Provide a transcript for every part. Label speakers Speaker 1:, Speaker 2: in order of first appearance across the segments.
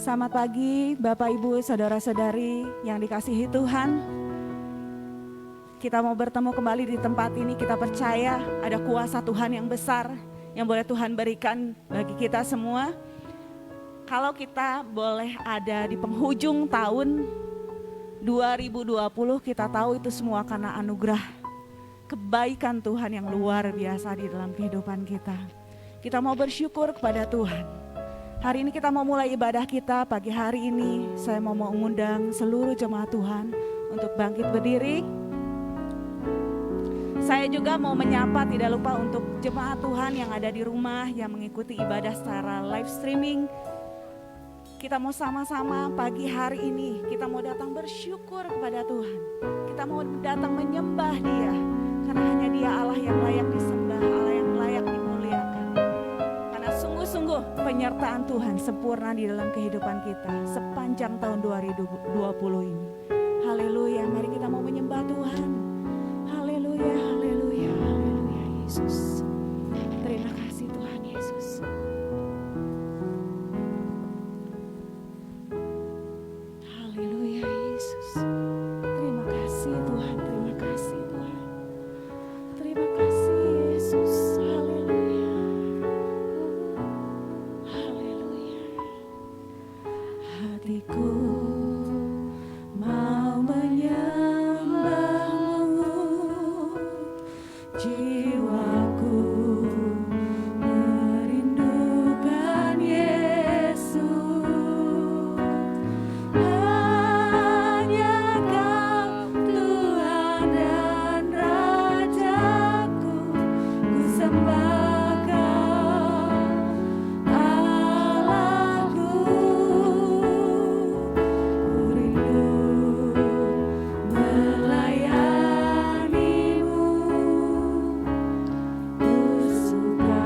Speaker 1: Selamat pagi Bapak Ibu Saudara-saudari yang dikasihi Tuhan. Kita mau bertemu kembali di tempat ini. Kita percaya ada kuasa Tuhan yang besar yang boleh Tuhan berikan bagi kita semua. Kalau kita boleh ada di penghujung tahun 2020, kita tahu itu semua karena anugerah kebaikan Tuhan yang luar biasa di dalam kehidupan kita. Kita mau bersyukur kepada Tuhan. Hari ini kita mau mulai ibadah kita. Pagi hari ini saya mau mengundang seluruh jemaat Tuhan untuk bangkit berdiri. Saya juga mau menyapa tidak lupa untuk jemaat Tuhan yang ada di rumah yang mengikuti ibadah secara live streaming. Kita mau sama-sama pagi hari ini kita mau datang bersyukur kepada Tuhan. Kita mau datang menyembah Dia karena hanya Dia Allah yang layak disembah, Allah yang layak dimuliakan. Karena sungguh-sungguh penyertaan Tuhan sempurna di dalam kehidupan kita sepanjang tahun 2020 ini. Haleluya, mari kita mau menyembah Tuhan. Haleluya, haleluya, haleluya Yesus. Terima kasih Tuhan Yesus. Haleluya Yesus. Terima kasih Tuhan, terima kasih Tuhan. Terima kasih Yesus. Haleluya. Haleluya. Hatiku mau menyembah-Mu, jiwaku merindukan Yesus. Hanya Kau Tuhan dan Rajaku, ku sembah Kau Allahku. Ku rindu melayani-Mu, ku suka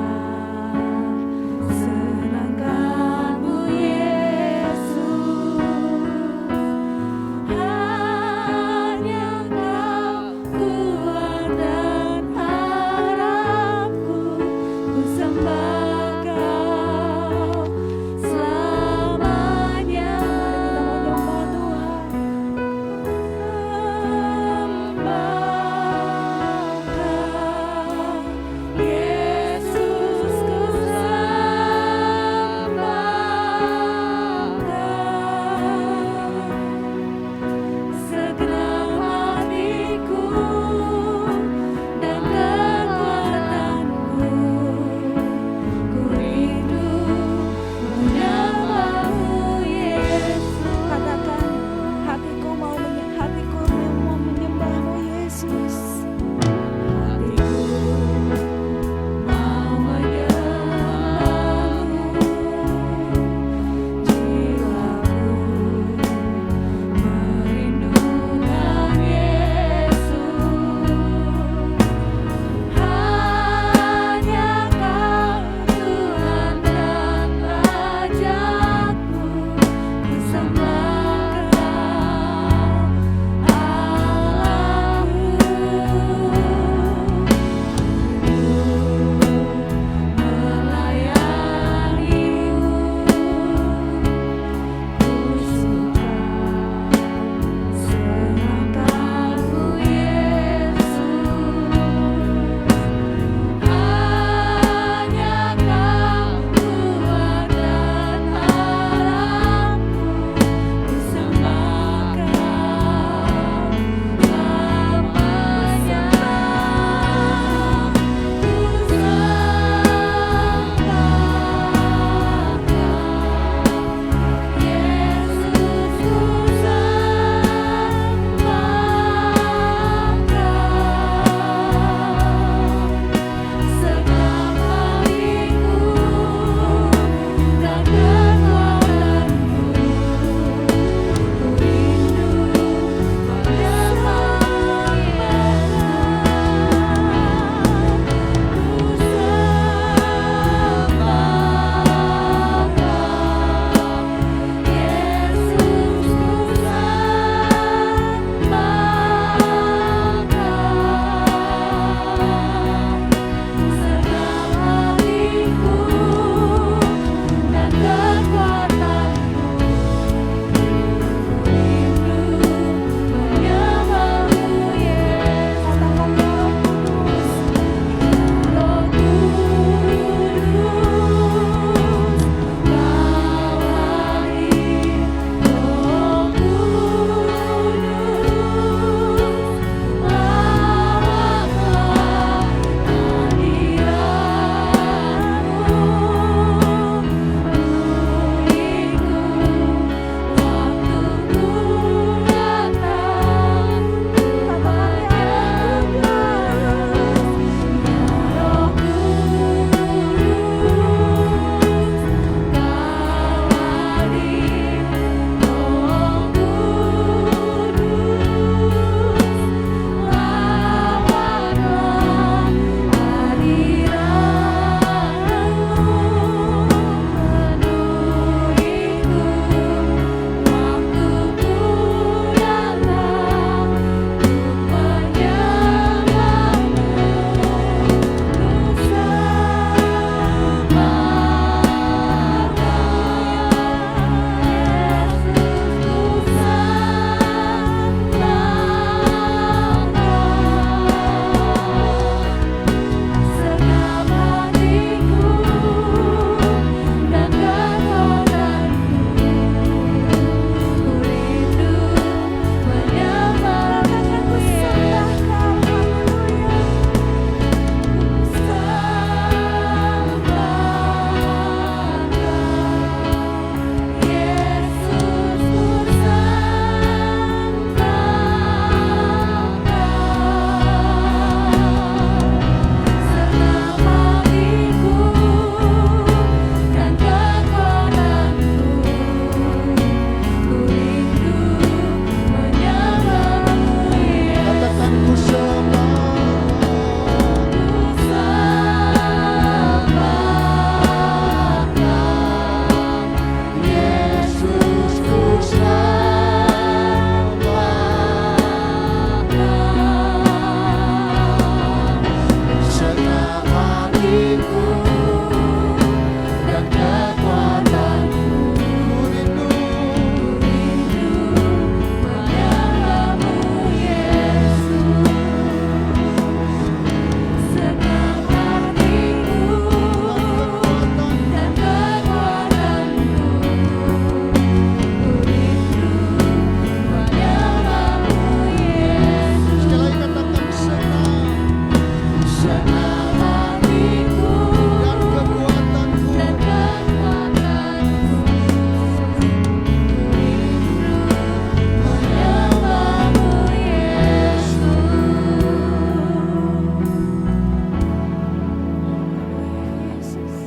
Speaker 1: senangkan-Mu Yesus. Hanya Kau Tuhan dan harapku,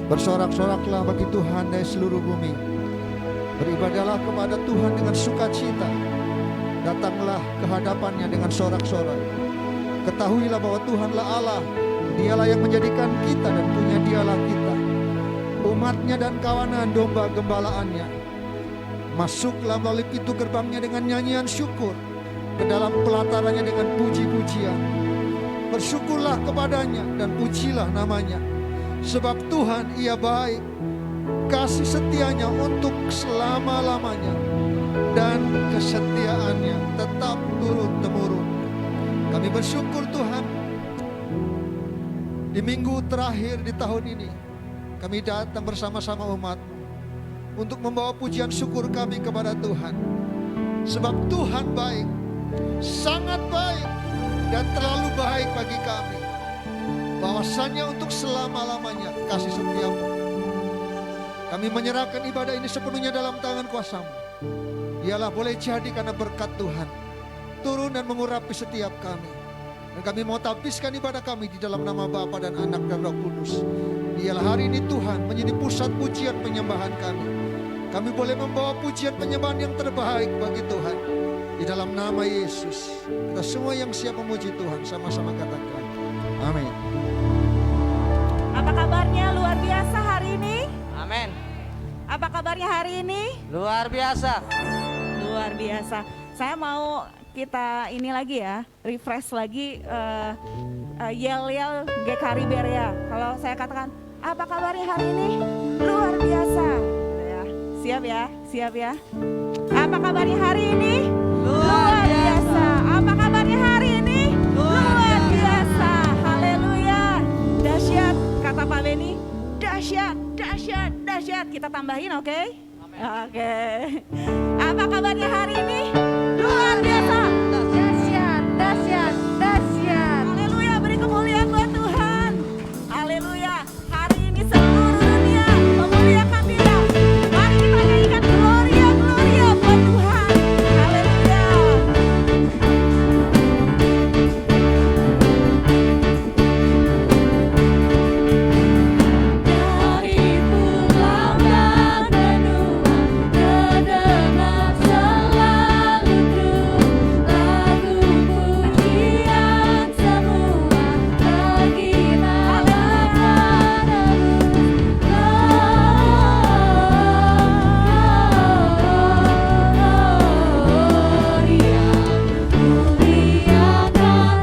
Speaker 2: Bersorak-soraklah bagi Tuhan dari seluruh bumi. Beribadahlah kepada Tuhan dengan sukacita. Datanglah ke hadapannya dengan sorak-sorai. Ketahuilah bahwa Tuhanlah Allah. Dialah yang menjadikan kita dan punya Dialah kita, umatnya dan kawanan domba gembalaannya. Masuklah melalui pintu gerbangnya dengan nyanyian syukur, ke dalam pelatarannya dengan puji-pujian. Bersyukurlah kepadanya dan pujilah namanya. Sebab Tuhan Ia baik, kasih setianya untuk selama-lamanya, dan kesetiaannya tetap turun-temurun. Kami bersyukur Tuhan, di minggu terakhir di tahun ini, kami datang bersama-sama umat-Mu untuk membawa pujian syukur kami kepada Tuhan. Sebab Tuhan baik, sangat baik, dan terlalu baik bagi kami. Bahwasannya untuk selama-lamanya kasih setia-Mu. Kami menyerahkan ibadah ini sepenuhnya dalam tangan kuasa-Mu. Biarlah boleh jadi karena berkat Tuhan turun dan mengurapi setiap kami. Dan kami mau tabiskan ibadah kami di dalam nama Bapa dan Anak dan Roh Kudus. Biarlah hari ini Tuhan menjadi pusat pujian penyembahan kami. Kami boleh membawa pujian penyembahan yang terbaik bagi Tuhan. Di dalam nama Yesus, kita semua yang siap memuji Tuhan sama-sama katakan amin.
Speaker 1: Apa kabarnya luar biasa hari ini?
Speaker 3: Amin.
Speaker 1: Apa kabarnya hari ini?
Speaker 3: Luar biasa.
Speaker 1: Luar biasa. Saya mau kita ini lagi ya, refresh lagi yel-yel GKRI Berea. Kalau saya katakan, apa kabarnya hari ini? Luar biasa. Ya, siap ya, siap ya. Apa kabarnya hari ini? Luar biasa. Apa kabarnya hari ini? Luar biasa. Haleluya. Dahsyat, kata Pak Beni. Dahsyat, dahsyat, dahsyat. Kita tambahin, oke? Oke. Apa kabarnya hari ini? Luar biasa. Dahsyat, dahsyat, dahsyat. Haleluya, beri kemuliaan buat Tuhan. Haleluya. Hari ini seluruh dunia memuliakan Dia. Mari kita nyanyikan gloria, gloria buat Tuhan. Haleluya. Dari pulau dan benua terdengar selalu lagu pujian semua bagi nama Gloria, muliakan Tuhan. Gloria, muliakan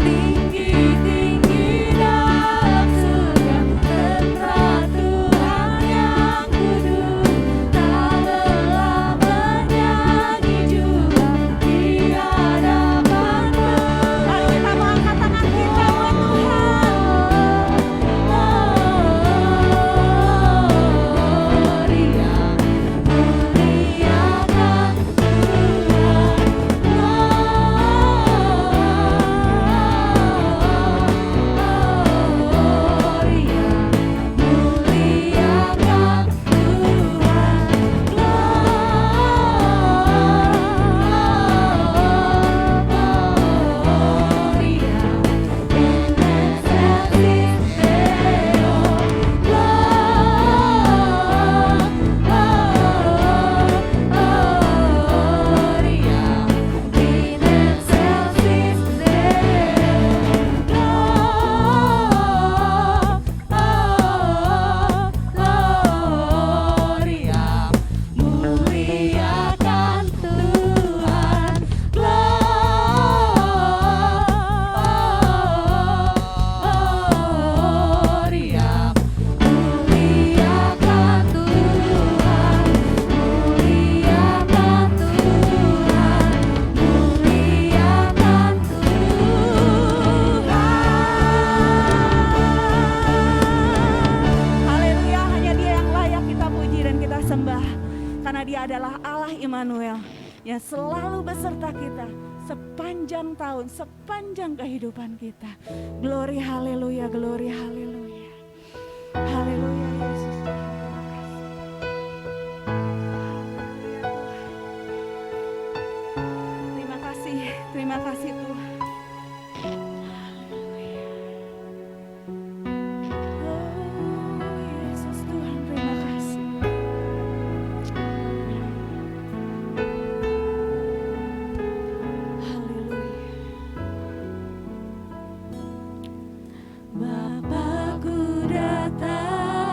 Speaker 1: Tinggi-tinggi dalam surga terang Tuhan yang kudus, tak lelah menyanyi juga di hadapan-Mu. Mari kita mau angkat tangan kita buat Tuhan. Gloria, muliakan Haleluya, hanya Dia yang layak kita puji dan kita sembah. Karena Dia adalah Allah Immanuel yang selalu beserta kita, sepanjang tahun, sepanjang kehidupan kita. Glory haleluya, glory haleluya. Haleluya Yesus. Terima kasih, terima kasih Tuhan. Haleluya. Oh Yesus Tuhan, terima kasih. Haleluya. Bapakku datang.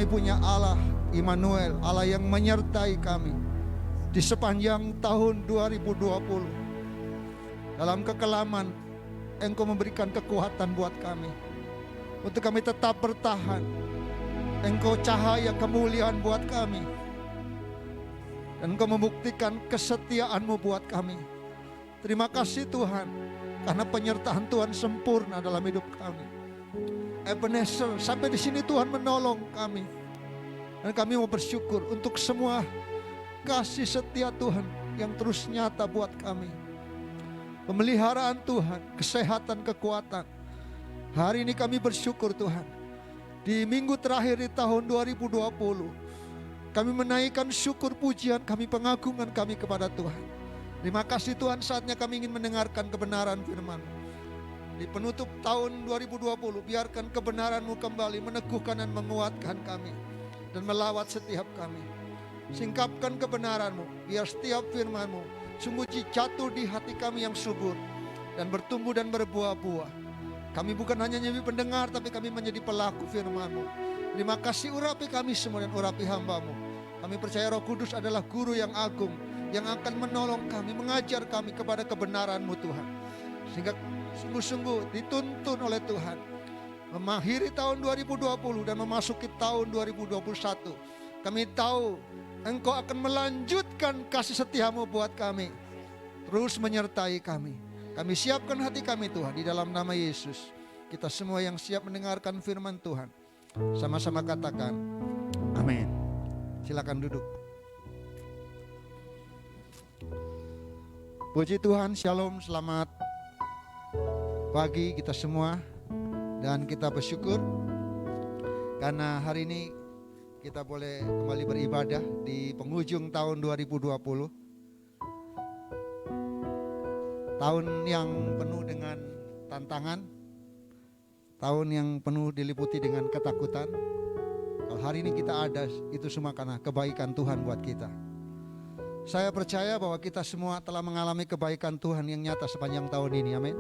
Speaker 2: kami punya Allah Immanuel, Allah yang menyertai kami di sepanjang tahun 2020. Dalam kekelaman, Engkau memberikan kekuatan buat kami untuk kami tetap bertahan. Engkau cahaya kemuliaan buat kami, dan Engkau membuktikan kesetiaan-Mu buat kami. Terima kasih Tuhan, karena penyertaan Tuhan sempurna dalam hidup kami. Ebenezer, sampai di sini Tuhan menolong kami, dan kami mau bersyukur untuk semua kasih setia Tuhan yang terus nyata buat kami. Pemeliharaan Tuhan, kesehatan, kekuatan. Hari ini kami bersyukur Tuhan. Di minggu terakhir di tahun 2020, kami menaikkan syukur, pujian kami, pengagungan kami kepada Tuhan. Terima kasih Tuhan, saatnya kami ingin mendengarkan kebenaran firman. Di penutup tahun 2020, biarkan kebenaran-Mu kembali meneguhkan dan menguatkan kami dan melawat setiap kami. Singkapkan kebenaran-Mu, biar setiap firman-Mu sungguh jatuh di hati kami yang subur dan bertumbuh dan berbuah-buah. Kami bukan hanya menjadi pendengar, tapi kami menjadi pelaku firman-Mu. Terima kasih, urapi kami semua dan urapi hamba-Mu. Kami percaya Roh Kudus adalah guru yang agung, yang akan menolong kami, mengajar kami kepada kebenaran-Mu Tuhan. Sehingga sungguh-sungguh dituntun oleh Tuhan, mengakhiri tahun 2020 dan memasuki tahun 2021. Kami tahu Engkau akan melanjutkan kasih setia-Mu buat kami, terus menyertai kami. Kami siapkan hati kami Tuhan, di dalam nama Yesus. Kita semua yang siap mendengarkan firman Tuhan, sama-sama katakan amin. Silakan duduk. Puji Tuhan, shalom, selamat pagi kita semua. Dan kita bersyukur karena hari ini kita boleh kembali beribadah di penghujung tahun 2020. Tahun yang penuh dengan tantangan, tahun yang penuh diliputi dengan ketakutan. Kalau hari ini kita ada, itu semua karena kebaikan Tuhan buat kita. Saya percaya bahwa kita semua telah mengalami kebaikan Tuhan yang nyata sepanjang tahun ini, amin.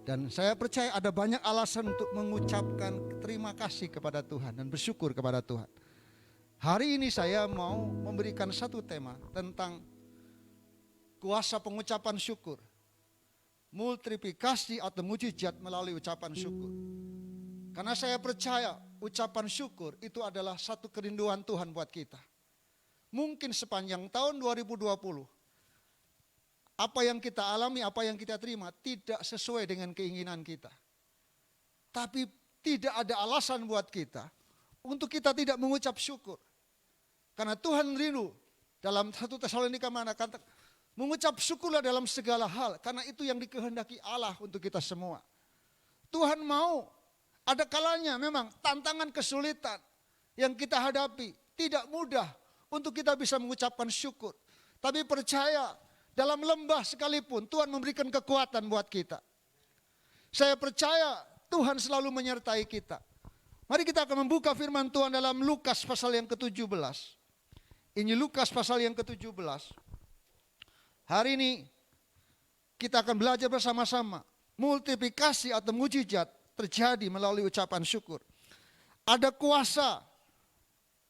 Speaker 2: Dan saya percaya ada banyak alasan untuk mengucapkan terima kasih kepada Tuhan dan bersyukur kepada Tuhan. Hari ini saya mau memberikan satu tema tentang kuasa pengucapan syukur, multiplikasi atau mujizat melalui ucapan syukur. Karena saya percaya ucapan syukur itu adalah satu kerinduan Tuhan buat kita. Mungkin sepanjang tahun 2020, apa yang kita alami, apa yang kita terima tidak sesuai dengan keinginan kita. Tapi tidak ada alasan buat kita untuk kita tidak mengucap syukur. Karena Tuhan rindu dalam 1 Tesalonika mana kata, mengucap syukurlah dalam segala hal, karena itu yang dikehendaki Allah untuk kita semua. Tuhan mau, ada kalanya memang tantangan kesulitan yang kita hadapi tidak mudah untuk kita bisa mengucapkan syukur. Tapi percaya, dalam lembah sekalipun Tuhan memberikan kekuatan buat kita. Saya percaya Tuhan selalu menyertai kita. Mari kita akan membuka firman Tuhan dalam Lukas pasal yang ke-17. Injil Lukas pasal yang ke-17. Hari ini kita akan belajar bersama-sama. Multiplikasi atau mujizat terjadi melalui ucapan syukur. Ada kuasa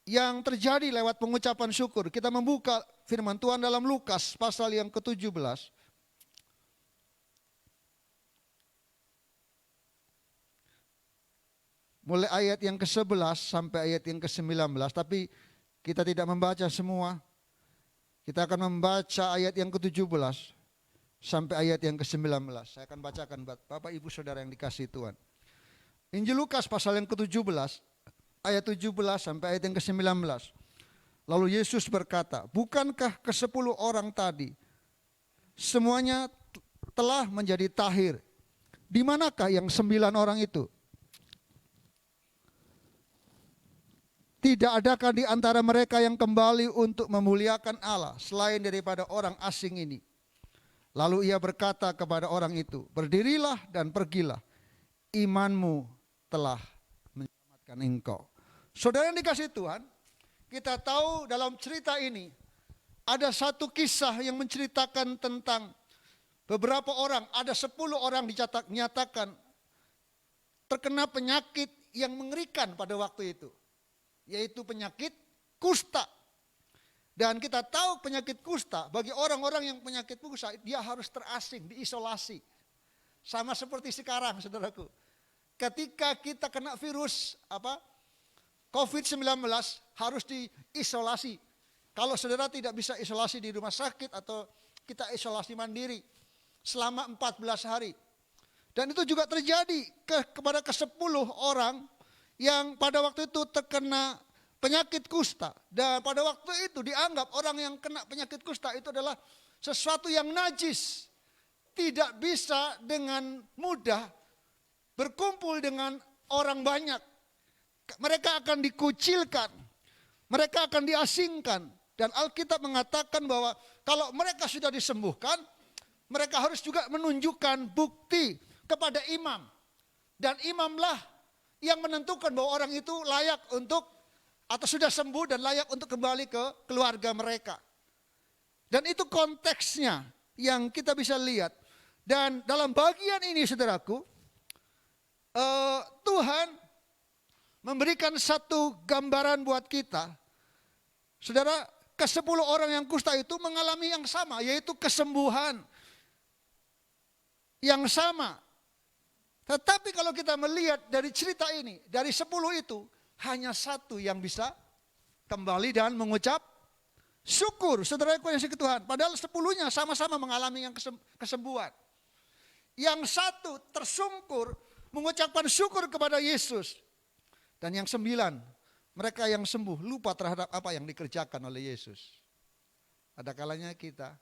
Speaker 2: yang terjadi lewat pengucapan syukur. Kita membuka firman Tuhan dalam Lukas pasal yang ke-17. Mulai ayat yang ke-11 sampai ayat yang ke-19. Tapi kita tidak membaca semua. Kita akan membaca ayat yang ke-17 sampai ayat yang ke-19. Saya akan bacakan buat Bapak Ibu Saudara yang dikasihi Tuhan. Injil Lukas pasal yang ke-17 ayat 17 sampai ayat yang ke-19. Lalu Yesus berkata, bukankah ke-10 orang tadi semuanya telah menjadi tahir? Di manakah yang 9 orang itu? Tidak adakah di antara mereka yang kembali untuk memuliakan Allah selain daripada orang asing ini? Lalu ia berkata kepada orang itu, berdirilah dan pergilah, imanmu telah menyelamatkan engkau. Saudara yang dikasihi Tuhan, kita tahu dalam cerita ini ada satu kisah yang menceritakan tentang beberapa orang, ada 10 orang dinyatakan terkena penyakit yang mengerikan pada waktu itu, yaitu penyakit kusta. Dan kita tahu penyakit kusta, bagi orang-orang yang penyakit kusta, dia harus terasing, diisolasi. Sama seperti sekarang, saudaraku. Ketika kita kena virus COVID-19 harus diisolasi. Kalau saudara tidak bisa isolasi di rumah sakit atau kita isolasi mandiri selama 14 hari. Dan itu juga terjadi kepada ke-10 orang yang pada waktu itu terkena penyakit kusta. Dan pada waktu itu dianggap orang yang kena penyakit kusta itu adalah sesuatu yang najis. Tidak bisa dengan mudah berkumpul dengan orang banyak. Mereka akan dikucilkan. Mereka akan diasingkan. Dan Alkitab mengatakan bahwa kalau mereka sudah disembuhkan, mereka harus juga menunjukkan bukti kepada imam. Dan imamlah yang menentukan bahwa orang itu layak untuk atau sudah sembuh dan layak untuk kembali ke keluarga mereka. Dan itu konteksnya yang kita bisa lihat. Dan dalam bagian ini saudaraku, Tuhan memberikan satu gambaran buat kita. Saudara, ke-10 orang yang kusta itu mengalami yang sama, yaitu kesembuhan yang sama. Tetapi kalau kita melihat dari cerita ini, dari 10 itu, hanya 1 yang bisa kembali dan mengucap syukur. Saudara yang kasih Tuhan, padahal 10-nya sama-sama mengalami yang kesembuhan. Yang 1 tersungkur mengucapkan syukur kepada Yesus. Dan yang 9, mereka yang sembuh lupa terhadap apa yang dikerjakan oleh Yesus. Ada kalanya kita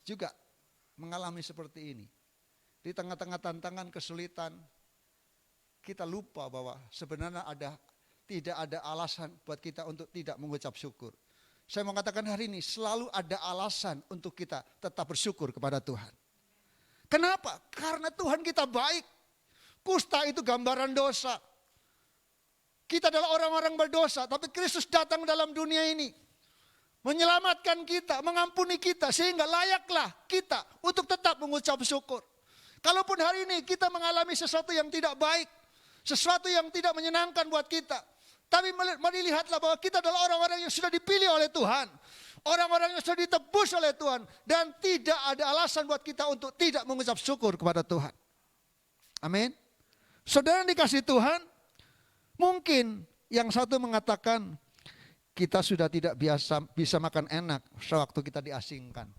Speaker 2: juga mengalami seperti ini. Di tengah-tengah tantangan, kesulitan, kita lupa bahwa sebenarnya tidak ada alasan buat kita untuk tidak mengucap syukur. Saya mau katakan hari ini selalu ada alasan untuk kita tetap bersyukur kepada Tuhan. Kenapa? Karena Tuhan kita baik. Kusta itu gambaran dosa. Kita adalah orang-orang berdosa, tapi Kristus datang dalam dunia ini. Menyelamatkan kita, mengampuni kita, sehingga layaklah kita untuk tetap mengucap syukur. Kalaupun hari ini kita mengalami sesuatu yang tidak baik, sesuatu yang tidak menyenangkan buat kita. Tapi mari lihatlah bahwa kita adalah orang-orang yang sudah dipilih oleh Tuhan. Orang-orang yang sudah ditebus oleh Tuhan. Dan tidak ada alasan buat kita untuk tidak mengucap syukur kepada Tuhan. Amin. Saudara yang dikasih Tuhan, mungkin yang satu mengatakan, kita sudah tidak bisa makan enak sewaktu kita diasingkan.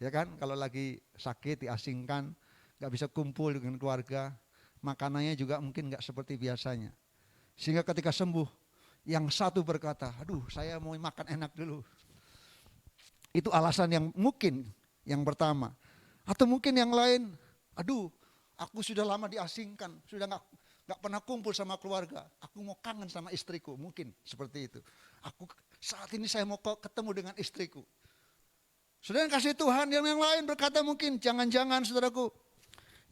Speaker 2: Ya kan, kalau lagi sakit diasingkan, gak bisa kumpul dengan keluarga, makanannya juga mungkin gak seperti biasanya. Sehingga ketika sembuh, yang satu berkata, aduh saya mau makan enak dulu. Itu alasan yang mungkin yang pertama. Atau mungkin yang lain, aduh aku sudah lama diasingkan, sudah gak pernah kumpul sama keluarga. Aku mau kangen sama istriku, mungkin seperti itu. Saat ini saya mau ketemu dengan istriku. Saudara yang kasih Tuhan, yang lain berkata mungkin, jangan-jangan saudaraku.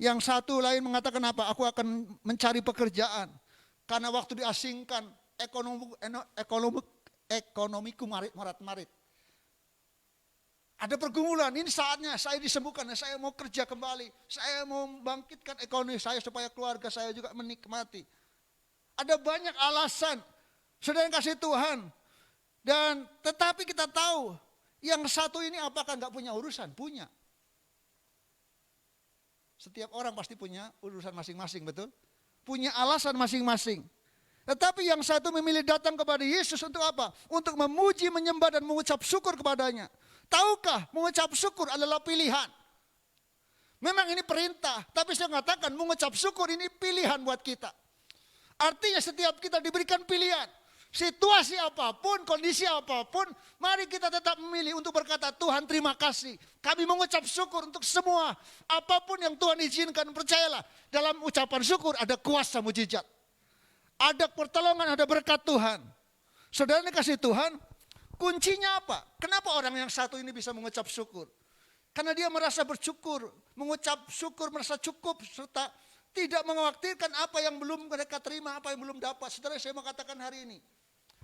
Speaker 2: Yang satu lain mengatakan apa? Aku akan mencari pekerjaan. Karena waktu diasingkan, ekonomiku marit-marit. Ada pergumulan, ini saatnya saya disembuhkan, saya mau kerja kembali. Saya mau membangkitkan ekonomi saya supaya keluarga saya juga menikmati. Ada banyak alasan, saudara yang kasih Tuhan. Dan tetapi kita tahu, yang satu ini apakah enggak punya urusan? Punya. Setiap orang pasti punya urusan masing-masing, betul? Punya alasan masing-masing. Tetapi yang satu memilih datang kepada Yesus untuk apa? Untuk memuji, menyembah dan mengucap syukur kepadanya. Tahukah mengucap syukur adalah pilihan? Memang ini perintah, tapi saya mengatakan mengucap syukur ini pilihan buat kita. Artinya setiap kita diberikan pilihan. Situasi apapun, kondisi apapun, mari kita tetap memilih untuk berkata, Tuhan terima kasih. Kami mengucap syukur untuk semua. Apapun yang Tuhan izinkan, percayalah. Dalam ucapan syukur ada kuasa mujizat. Ada pertolongan, ada berkat Tuhan. Saudara dikasih Tuhan, kuncinya apa? Kenapa orang yang satu ini bisa mengucap syukur? Karena dia merasa bersyukur, mengucap syukur, merasa cukup, serta tidak mengkhawatirkan apa yang belum mereka terima, apa yang belum dapat. Saudara, saya mau katakan hari ini,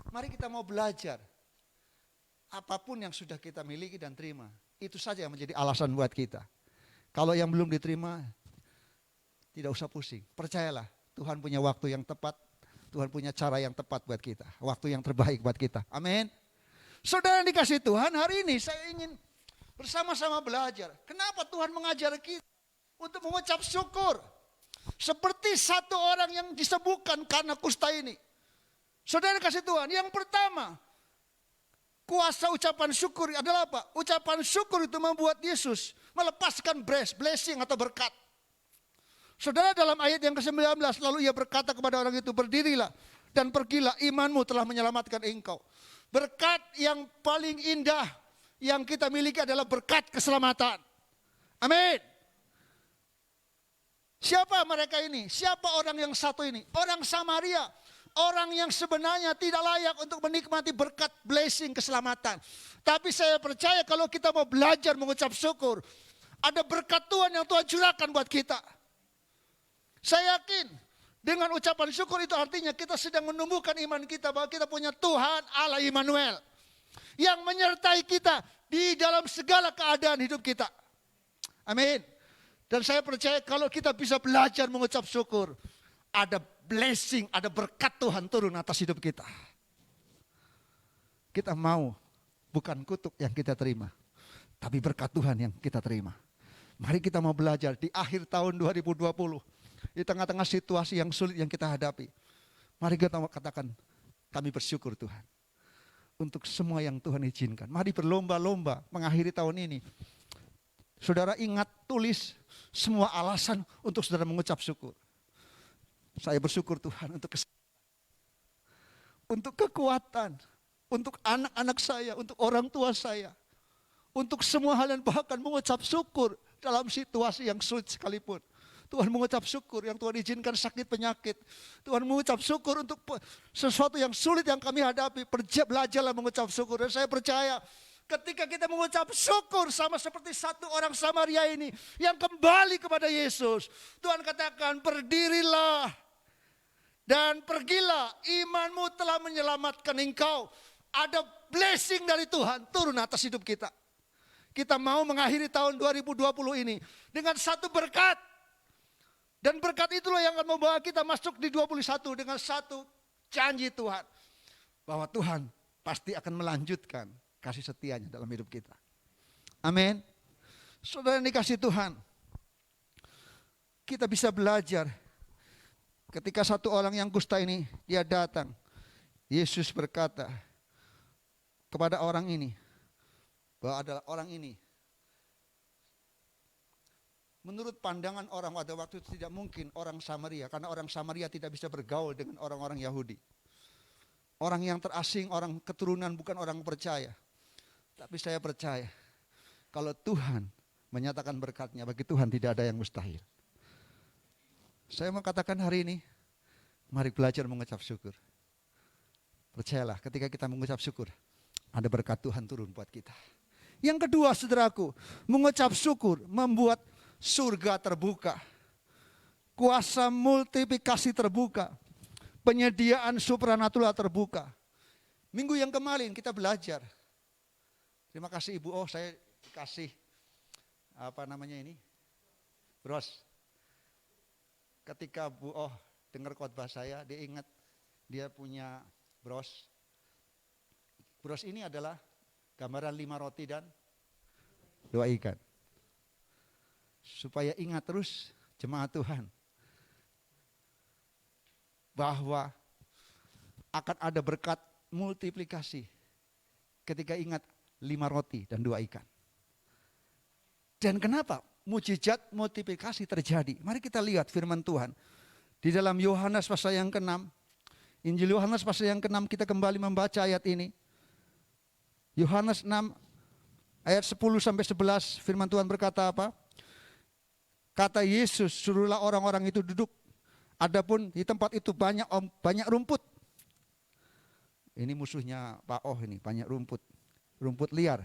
Speaker 2: mari kita mau belajar. Apapun yang sudah kita miliki dan terima, itu saja yang menjadi alasan buat kita. Kalau yang belum diterima, Tidak usah pusing. Percayalah, Tuhan punya waktu yang tepat. Tuhan punya cara yang tepat buat kita. Waktu yang terbaik buat kita. Amin. Saudara yang dikasih Tuhan, hari ini saya ingin bersama-sama belajar. Kenapa Tuhan mengajar kita untuk mengucap syukur. Seperti satu orang yang disembuhkan karena kusta ini. Saudara yang kasih Tuhan, yang pertama, kuasa ucapan syukur adalah apa? Ucapan syukur itu membuat Yesus melepaskan blessing atau berkat. Saudara, dalam ayat yang ke-19, lalu ia berkata kepada orang itu, berdirilah dan pergilah, imanmu telah menyelamatkan engkau. Berkat yang paling indah yang kita miliki adalah berkat keselamatan. Amin. Siapa mereka ini? Siapa orang yang satu ini? Orang Samaria. Orang yang sebenarnya tidak layak untuk menikmati berkat blessing keselamatan. Tapi saya percaya kalau kita mau belajar mengucap syukur, ada berkat Tuhan yang Tuhan curahkan buat kita. Saya yakin dengan ucapan syukur itu artinya kita sedang menumbuhkan iman kita bahwa kita punya Tuhan Allah Immanuel yang menyertai kita di dalam segala keadaan hidup kita. Amin. Dan saya percaya kalau kita bisa belajar mengucap syukur, ada blessing, ada berkat Tuhan turun atas hidup kita. Kita mau bukan kutuk yang kita terima, tapi berkat Tuhan yang kita terima. Mari kita mau belajar di akhir tahun 2020. Di tengah-tengah situasi yang sulit yang kita hadapi. Mari kita katakan, kami bersyukur Tuhan. Untuk semua yang Tuhan izinkan. Mari berlomba-lomba mengakhiri tahun ini. Saudara ingat, tulis semua alasan untuk saudara mengucap syukur. Saya bersyukur Tuhan untuk untuk kekuatan. Untuk anak-anak saya, untuk orang tua saya. Untuk semua hal dan bahkan mengucap syukur dalam situasi yang sulit sekalipun. Tuhan mengucap syukur yang Tuhan izinkan sakit penyakit. Tuhan mengucap syukur untuk sesuatu yang sulit yang kami hadapi. Belajarlah mengucap syukur. Dan saya percaya ketika kita mengucap syukur sama seperti satu orang Samaria ini yang kembali kepada Yesus. Tuhan katakan, berdirilah dan pergilah, imanmu telah menyelamatkan engkau. Ada blessing dari Tuhan turun atas hidup kita. Kita mau mengakhiri tahun 2020 ini dengan satu berkat. Dan berkat itulah yang akan membawa kita masuk di 21 dengan satu janji Tuhan. Bahwa Tuhan pasti akan melanjutkan kasih setianya dalam hidup kita. Amin. Saudara yang dikasih Tuhan, kita bisa belajar ketika satu orang yang kusta ini dia datang. Yesus berkata kepada orang ini bahwa adalah orang ini. Menurut pandangan orang pada waktu itu tidak mungkin orang Samaria. Karena orang Samaria tidak bisa bergaul dengan orang-orang Yahudi. Orang yang terasing, orang keturunan bukan orang percaya. Tapi saya percaya kalau Tuhan menyatakan berkatnya, bagi Tuhan tidak ada yang mustahil. Saya mau katakan hari ini, mari belajar mengucap syukur. Percayalah ketika kita mengucap syukur, ada berkat Tuhan turun buat kita. Yang kedua saudaraku, mengucap syukur membuat surga terbuka, kuasa multiplikasi terbuka, penyediaan supranatural terbuka. Minggu yang kemarin kita belajar. Terima kasih Ibu. Oh, saya kasih bros. Ketika Bu Oh dengar khotbah saya, dia ingat dia punya bros. Bros ini adalah gambaran 5 roti dan 2 ikan. Supaya ingat terus jemaat Tuhan bahwa akan ada berkat multiplikasi ketika ingat 5 roti dan 2 ikan. Dan kenapa mujizat multiplikasi terjadi? Mari kita lihat firman Tuhan di dalam Yohanes pasal yang ke-6. Injil Yohanes pasal yang ke-6, kita kembali membaca ayat ini. Yohanes 6 ayat 10 sampai 11, firman Tuhan berkata apa? Kata Yesus, suruhlah orang-orang itu duduk. Adapun di tempat itu banyak rumput. Ini musuhnya Pak Oh ini, banyak rumput liar.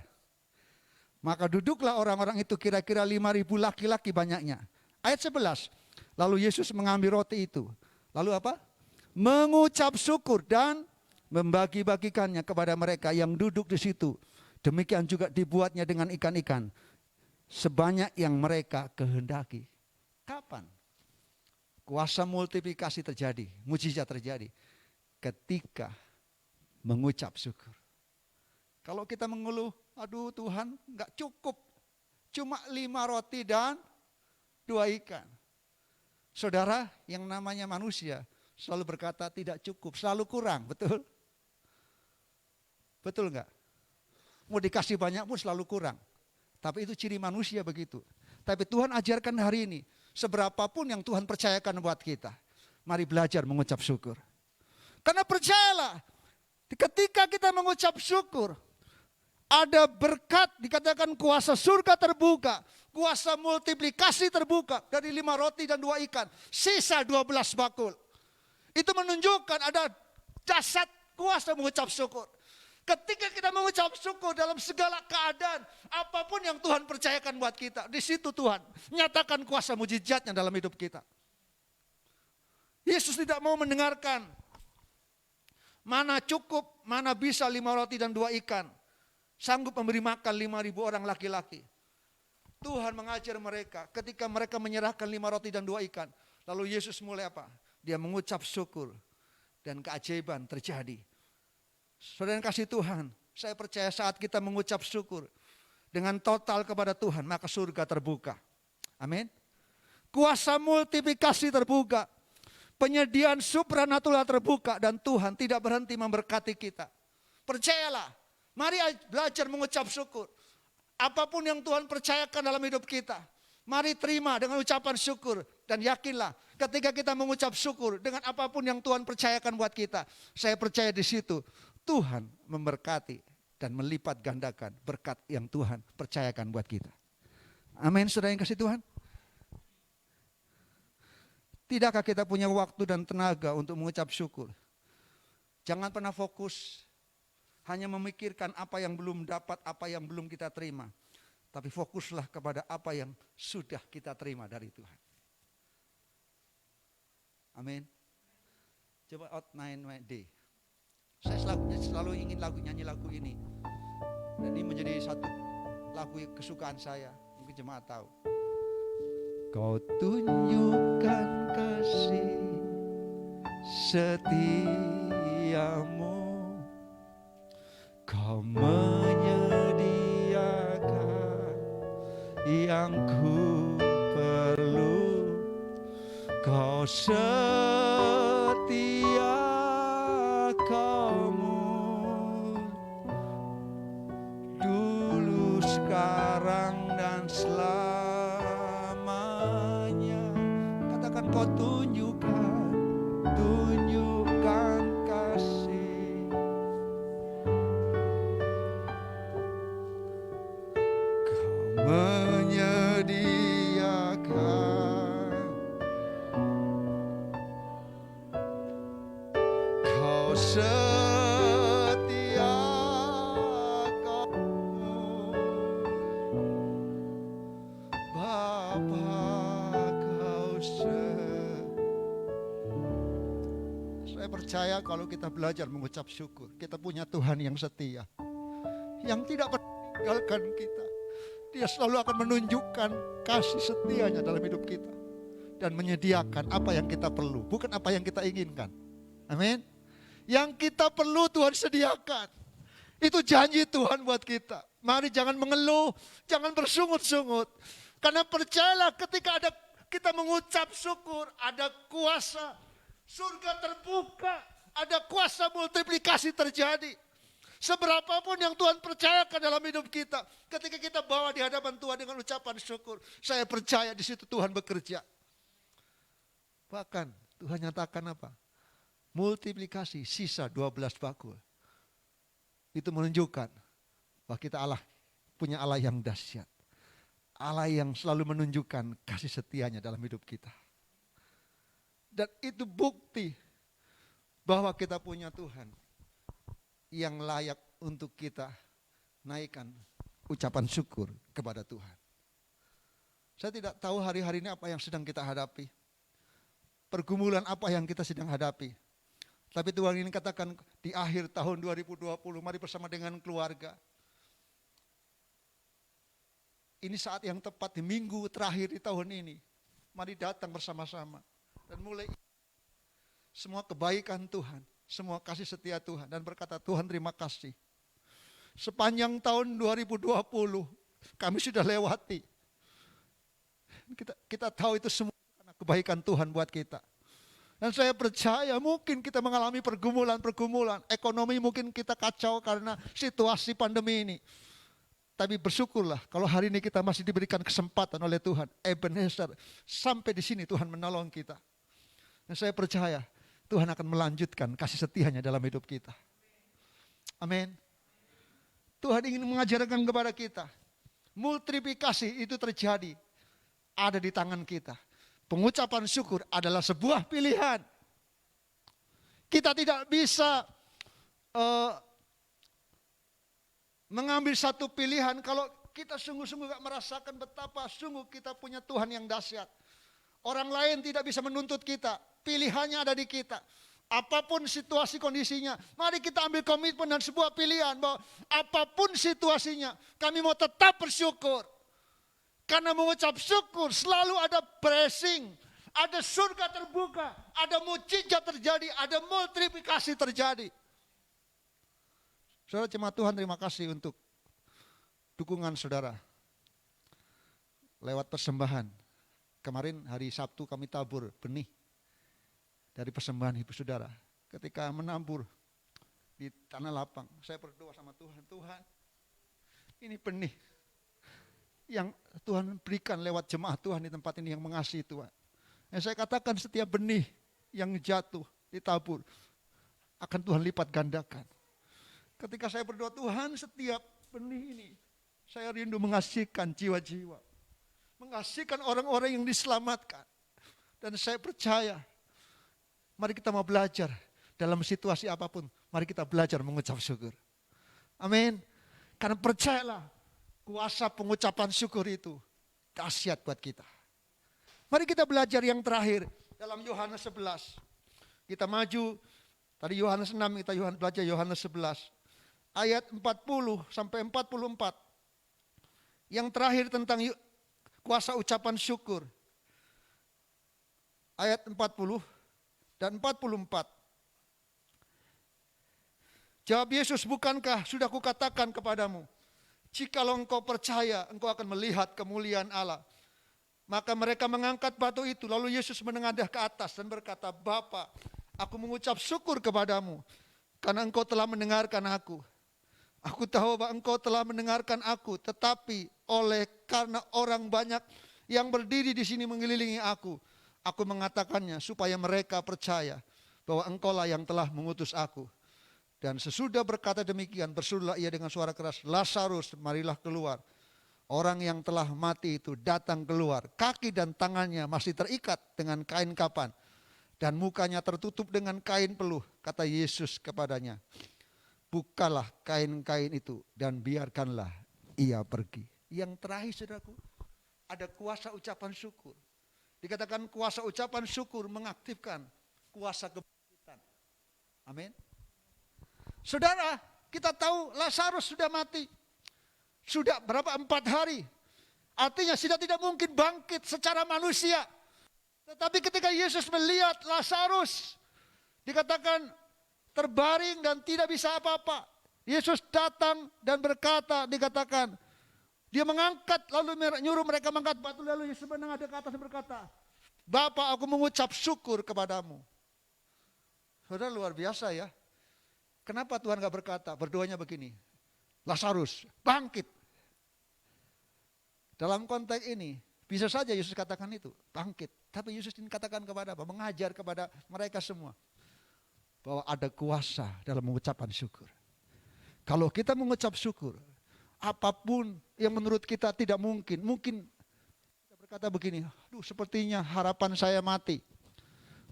Speaker 2: Maka duduklah orang-orang itu, kira-kira 5.000 laki-laki banyaknya. Ayat 11, lalu Yesus mengambil roti itu. Lalu apa? Mengucap syukur dan membagi-bagikannya kepada mereka yang duduk di situ. Demikian juga dibuatnya dengan ikan-ikan sebanyak yang mereka kehendaki. Kapan? Kuasa multiplikasi terjadi, mujizat terjadi ketika mengucap syukur. Kalau kita mengeluh, aduh Tuhan nggak cukup, cuma 5 roti dan 2 ikan. Saudara, yang namanya manusia selalu berkata tidak cukup, selalu kurang, betul? Betul nggak? Mau dikasih banyak pun selalu kurang. Tapi itu ciri manusia begitu. Tapi Tuhan ajarkan hari ini, seberapapun yang Tuhan percayakan buat kita, mari belajar mengucap syukur. Karena percayalah, ketika kita mengucap syukur, ada berkat, dikatakan kuasa surga terbuka, kuasa multiplikasi terbuka dari 5 roti dan 2 ikan, sisa 12 bakul. Itu menunjukkan ada dasar kuasa mengucap syukur. Ketika kita mengucap syukur dalam segala keadaan, apapun yang Tuhan percayakan buat kita, di situ Tuhan nyatakan kuasa mujizatnya dalam hidup kita. Yesus tidak mau mendengarkan mana cukup, mana bisa 5 roti dan 2 ikan. Sanggup memberi makan 5.000 orang laki-laki. Tuhan mengajar mereka ketika mereka menyerahkan 5 roti dan 2 ikan. Lalu Yesus mulai apa? Dia mengucap syukur dan keajaiban terjadi. Saudara yang kasih Tuhan, saya percaya saat kita mengucap syukur dengan total kepada Tuhan, maka surga terbuka. Amin. Kuasa multiplikasi terbuka. Penyediaan supranatural terbuka dan Tuhan tidak berhenti memberkati kita. Percayalah. Mari belajar mengucap syukur. Apapun yang Tuhan percayakan dalam hidup kita, mari terima dengan ucapan syukur. Dan yakinlah ketika kita mengucap syukur dengan apapun yang Tuhan percayakan buat kita, saya percaya di situ Tuhan memberkati dan melipat gandakan berkat yang Tuhan percayakan buat kita. Amin, saudara yang kasih Tuhan. Tidakkah kita punya waktu dan tenaga untuk mengucap syukur? Jangan pernah fokus hanya memikirkan apa yang belum dapat, apa yang belum kita terima. Tapi fokuslah kepada apa yang sudah kita terima dari Tuhan. Amin. Coba out 9 day. Saya selalu ingin nyanyi lagu ini. Dan ini menjadi satu lagu kesukaan saya. Mungkin jemaat tahu. Kau tunjukkan kasih setiamu. Kau menyediakan yang ku perlu. Kau setia, kamu dulu, sekarang, dan selamanya. Katakan kau tunjukkan kasih. Menyediakan, kau setia, kamu Bapa, kau Saya percaya kalau kita belajar mengucap syukur, kita punya Tuhan yang setia, yang tidak pernah meninggalkan kita. Dia selalu akan menunjukkan kasih setianya dalam hidup kita. Dan menyediakan apa yang kita perlu, bukan apa yang kita inginkan. Amin. Yang kita perlu Tuhan sediakan. Itu janji Tuhan buat kita. Mari jangan mengeluh, jangan bersungut-sungut. Karena percayalah ketika kita mengucap syukur, ada kuasa surga terbuka, ada kuasa multiplikasi terjadi. Seberapapun yang Tuhan percayakan dalam hidup kita, ketika kita bawa di hadapan Tuhan dengan ucapan syukur, saya percaya di situ Tuhan bekerja. Bahkan Tuhan nyatakan apa? Multiplikasi sisa 12 bakul. Itu menunjukkan bahwa kita punya Allah yang dahsyat. Allah yang selalu menunjukkan kasih setianya dalam hidup kita. Dan itu bukti bahwa kita punya Tuhan yang layak untuk kita naikkan ucapan syukur kepada Tuhan. Saya tidak tahu hari-hari ini apa yang sedang kita hadapi. Pergumulan apa yang kita sedang hadapi. Tapi Tuhan ini katakan di akhir tahun 2020, mari bersama dengan keluarga. Ini saat yang tepat di minggu terakhir di tahun ini. Mari datang bersama-sama. Dan mulai semua kebaikan Tuhan, semua kasih setia Tuhan, dan berkata, Tuhan terima kasih. Sepanjang tahun 2020 kami sudah lewati. Kita tahu itu semua karena kebaikan Tuhan buat kita. Dan saya percaya mungkin kita mengalami pergumulan, ekonomi mungkin kita kacau karena situasi pandemi ini. Tapi bersyukurlah kalau hari ini kita masih diberikan kesempatan oleh Tuhan. Ebenezer, sampai di sini Tuhan menolong kita. Dan saya percaya Tuhan akan melanjutkan kasih setianya dalam hidup kita. Amin. Tuhan ingin mengajarkan kepada kita, multiplikasi itu terjadi, ada di tangan kita. Pengucapan syukur adalah sebuah pilihan. Kita tidak bisa mengambil satu pilihan kalau kita sungguh-sungguh gak merasakan betapa sungguh kita punya Tuhan yang dahsyat. Orang lain tidak bisa menuntut kita, pilihannya ada di kita. Apapun situasi kondisinya, mari kita ambil komitmen dan sebuah pilihan bahwa apapun situasinya, kami mau tetap bersyukur. Karena mengucap syukur selalu ada blessing, ada surga terbuka, ada mujizat terjadi, ada multiplikasi terjadi. Saudara jemaat Tuhan, terima kasih untuk dukungan saudara lewat persembahan. Kemarin hari Sabtu kami tabur benih dari persembahan ibu saudara. Ketika menabur di tanah lapang, saya berdoa sama Tuhan, Tuhan ini benih yang Tuhan berikan lewat jemaat Tuhan di tempat ini yang mengasihi Tuhan. Yang saya katakan setiap benih yang jatuh, ditabur, akan Tuhan lipat gandakan. Ketika saya berdoa, Tuhan setiap benih ini, saya rindu mengasihkan jiwa-jiwa. Mengasihkan orang-orang yang diselamatkan. Dan saya percaya, mari kita mau belajar dalam situasi apapun, mari kita belajar mengucap syukur. Amin. Karena percayalah, kuasa pengucapan syukur itu dahsyat buat kita. Mari kita belajar yang terakhir dalam Yohanes 11. Kita maju, tadi Yohanes 6, kita belajar Yohanes 11. Ayat 40 sampai 44. Yang terakhir tentang kuasa ucapan syukur. Ayat 40 dan 44. Jawab Yesus, bukankah sudah kukatakan kepadamu, jikalau engkau percaya, engkau akan melihat kemuliaan Allah. Maka mereka mengangkat batu itu, lalu Yesus menengadah ke atas dan berkata, Bapa, aku mengucap syukur kepadamu, karena engkau telah mendengarkan aku. Aku tahu bahwa engkau telah mendengarkan aku, tetapi karena orang banyak yang berdiri di sini mengelilingi aku mengatakannya supaya mereka percaya bahwa engkaulah yang telah mengutus aku. Dan sesudah berkata demikian, berserulah ia dengan suara keras, Lazarus, marilah keluar. Orang yang telah mati itu datang keluar, kaki dan tangannya masih terikat dengan kain kapan, dan mukanya tertutup dengan kain peluh. Kata Yesus kepadanya, bukalah kain-kain itu dan biarkanlah ia pergi. Yang terakhir saudaraku, ada kuasa ucapan syukur. Dikatakan kuasa ucapan syukur mengaktifkan kuasa kebangkitan. Amin. Saudara, kita tahu Lazarus sudah mati. Sudah berapa? 4 hari. Artinya sudah tidak mungkin bangkit secara manusia. Tetapi ketika Yesus melihat Lazarus, dikatakan terbaring dan tidak bisa apa-apa. Yesus datang dan berkata, dikatakan, dia mengangkat lalu nyuruh mereka mengangkat batu, lalu Yesus menengadah ke atas dan berkata, Bapa, aku mengucap syukur kepadamu. Saudara, luar biasa ya. Kenapa Tuhan gak berkata, berdoanya begini, Lazarus bangkit. Dalam konteks ini, bisa saja Yesus katakan itu, bangkit. Tapi Yesus ini katakan kepada apa? Mengajar kepada mereka semua. Bahwa ada kuasa dalam mengucapkan syukur. Kalau kita mengucap syukur, apapun yang menurut kita tidak mungkin. Mungkin kita berkata begini, aduh sepertinya harapan saya mati.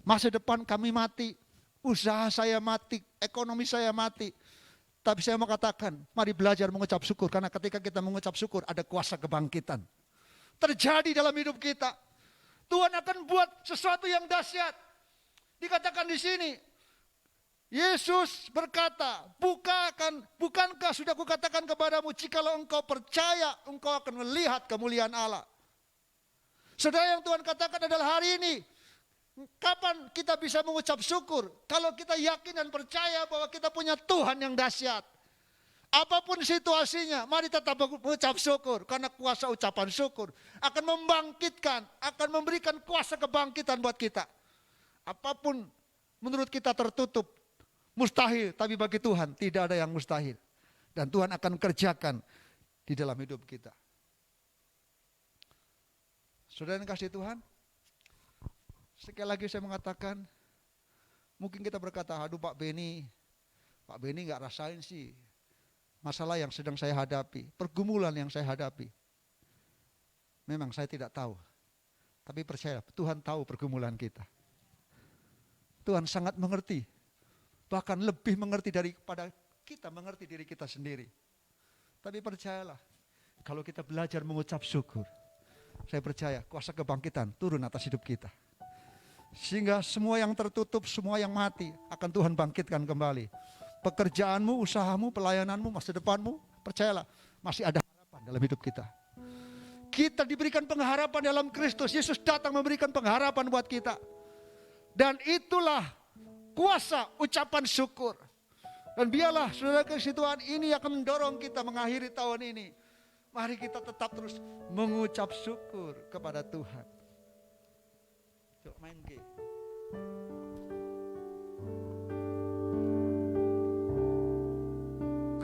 Speaker 2: Masa depan kami mati. Usaha saya mati, ekonomi saya mati. Tapi saya mau katakan, mari belajar mengucap syukur. Karena ketika kita mengucap syukur, ada kuasa kebangkitan. Terjadi dalam hidup kita. Tuhan akan buat sesuatu yang dahsyat. Dikatakan di sini, Yesus berkata, bukankah sudah kukatakan kepadamu, jikalau engkau percaya, engkau akan melihat kemuliaan Allah. Saudara, yang Tuhan katakan adalah hari ini, Kapan kita bisa mengucap syukur? Kalau kita yakin dan percaya bahwa kita punya Tuhan yang dahsyat. Apapun situasinya, mari tetap mengucap syukur. Karena kuasa ucapan syukur akan membangkitkan, akan memberikan kuasa kebangkitan buat kita. Apapun menurut kita tertutup, mustahil, tapi bagi Tuhan tidak ada yang mustahil. Dan Tuhan akan kerjakan di dalam hidup kita. Saudara yang kasih Tuhan, sekali lagi saya mengatakan, mungkin kita berkata, aduh Pak Beni gak rasain sih masalah yang sedang saya hadapi, pergumulan yang saya hadapi. Memang saya tidak tahu, tapi percaya Tuhan tahu pergumulan kita. Tuhan sangat mengerti, bahkan lebih mengerti daripada kita mengerti diri kita sendiri. Tapi percayalah, kalau kita belajar mengucap syukur, saya percaya kuasa kebangkitan turun atas hidup kita. Sehingga semua yang tertutup, semua yang mati akan Tuhan bangkitkan kembali. Pekerjaanmu, usahamu, pelayananmu, masa depanmu, percayalah masih ada harapan dalam hidup kita. Kita diberikan pengharapan dalam Kristus. Yesus datang memberikan pengharapan buat kita. Dan itulah kuasa ucapan syukur. Dan biarlah saudara kasih Tuhan, ini akan mendorong kita mengakhiri tahun ini. Mari kita tetap terus mengucap syukur kepada Tuhan. Coba main G.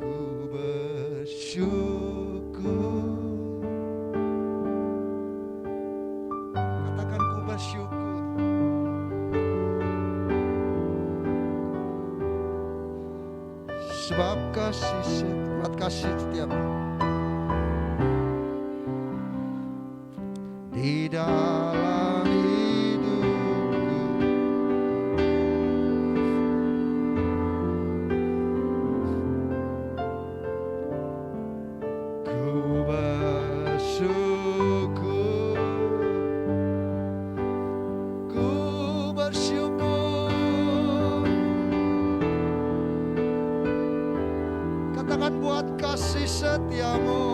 Speaker 2: Ku bersyukur. Katakan ku bersyukur. Sebab kasih setiap di dalam hidupku. Ku bersyukur, ku bersyukur. Katakan buat kasih setiamu.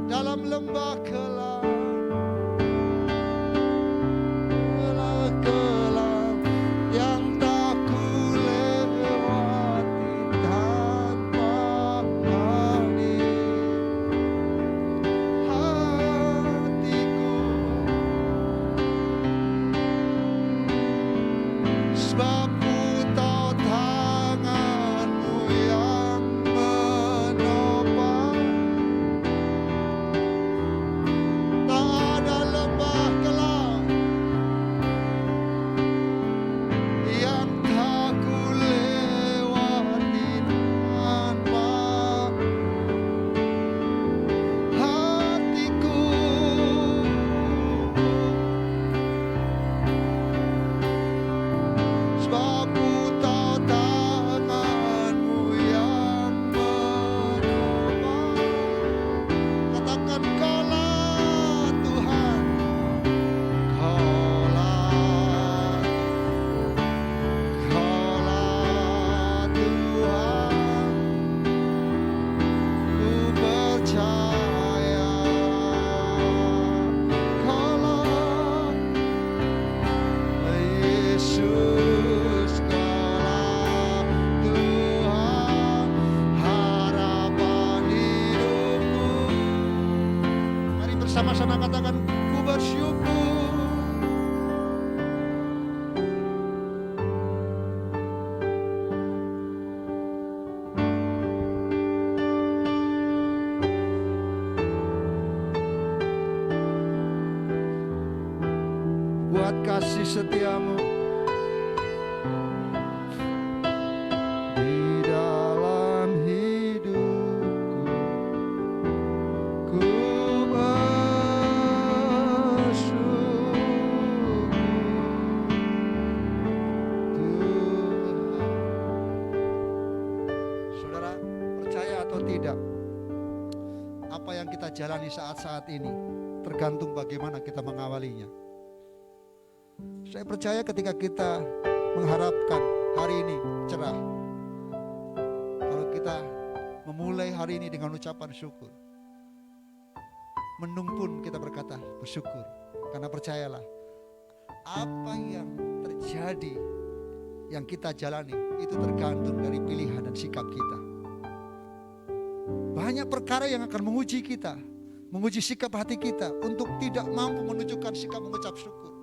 Speaker 2: Dalam lembah kelam yang tak ku lewati tanpa angin, hatiku sebab ku tahu tanganmu yang menopang. Sama-sama katakan ku bersyukur. Buat kasih setiamu di dalam hidupku. Ku tidak, apa yang kita jalani saat-saat ini tergantung bagaimana kita mengawalinya. Saya percaya ketika kita mengharapkan hari ini cerah, kalau kita memulai hari ini dengan ucapan syukur, mendung pun kita berkata bersyukur. Karena percayalah, apa yang terjadi, yang kita jalani, itu tergantung dari pilihan dan sikap kita. Banyak perkara yang akan menguji kita, menguji sikap hati kita untuk tidak mampu menunjukkan sikap mengucap syukur.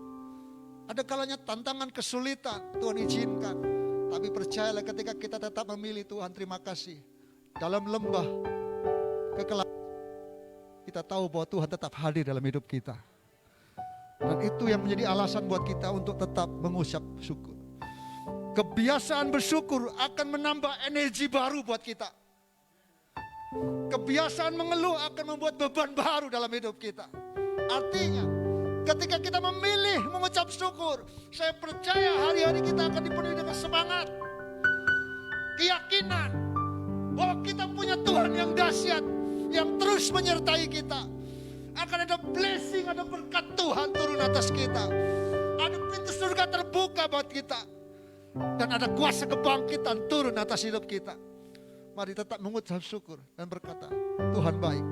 Speaker 2: Ada kalanya tantangan, kesulitan, Tuhan izinkan. Tapi percayalah ketika kita tetap memilih Tuhan terima kasih, dalam lembah kekelaman, kita tahu bahwa Tuhan tetap hadir dalam hidup kita. Dan itu yang menjadi alasan buat kita untuk tetap mengucap syukur. Kebiasaan bersyukur akan menambah energi baru buat kita. Kebiasaan mengeluh akan membuat beban baru dalam hidup kita. Artinya, ketika kita memilih mengucap syukur, saya percaya hari-hari kita akan dipenuhi dengan semangat, keyakinan bahwa kita punya Tuhan yang dahsyat, yang terus menyertai kita. Akan ada blessing, ada berkat Tuhan turun atas kita. Ada pintu surga terbuka buat kita. Dan ada kuasa kebangkitan turun atas hidup kita. Mari tetap mengucap syukur dan berkata, Tuhan baik.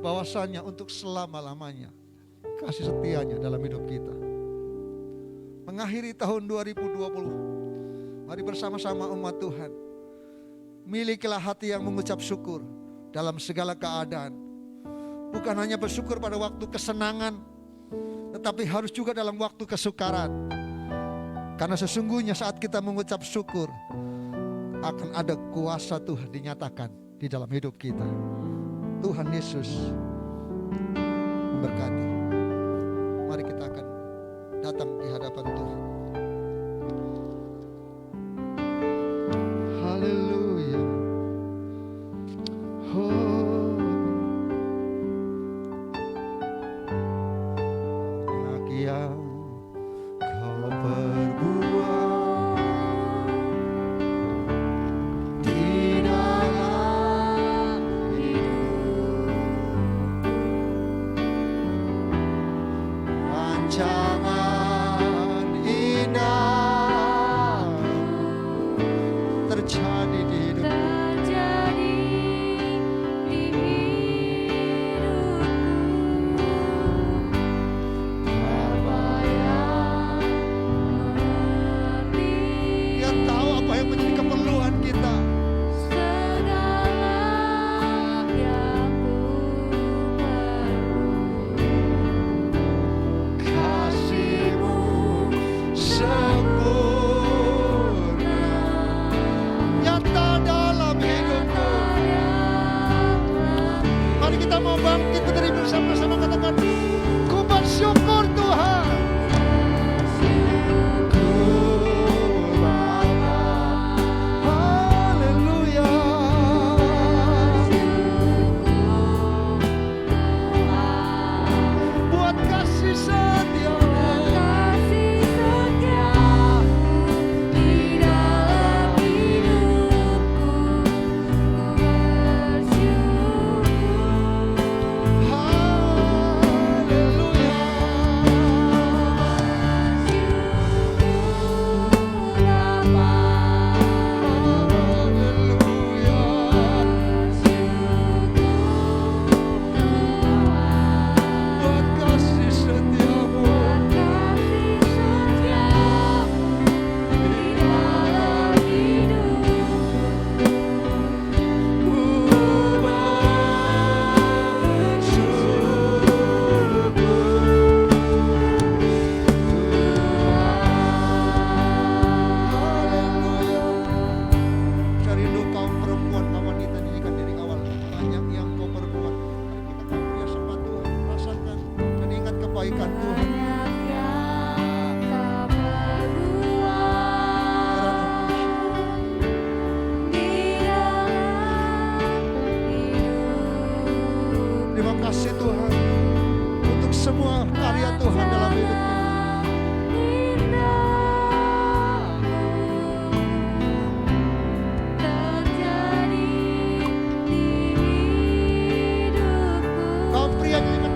Speaker 2: Bahwasannya untuk selama-lamanya kasih setianya dalam hidup kita. Mengakhiri tahun 2020, mari bersama-sama umat Tuhan, milikilah hati yang mengucap syukur dalam segala keadaan. Bukan hanya bersyukur pada waktu kesenangan, tetapi harus juga dalam waktu kesukaran. Karena sesungguhnya saat kita mengucap syukur, akan ada kuasa Tuhan dinyatakan di dalam hidup kita. Tuhan Yesus memberkati. Mari kita akan datang di hadapan Tuhan. Haleluya. Yang kau perbuat di dalam hidup, rancangan indah terjadi di hidupku.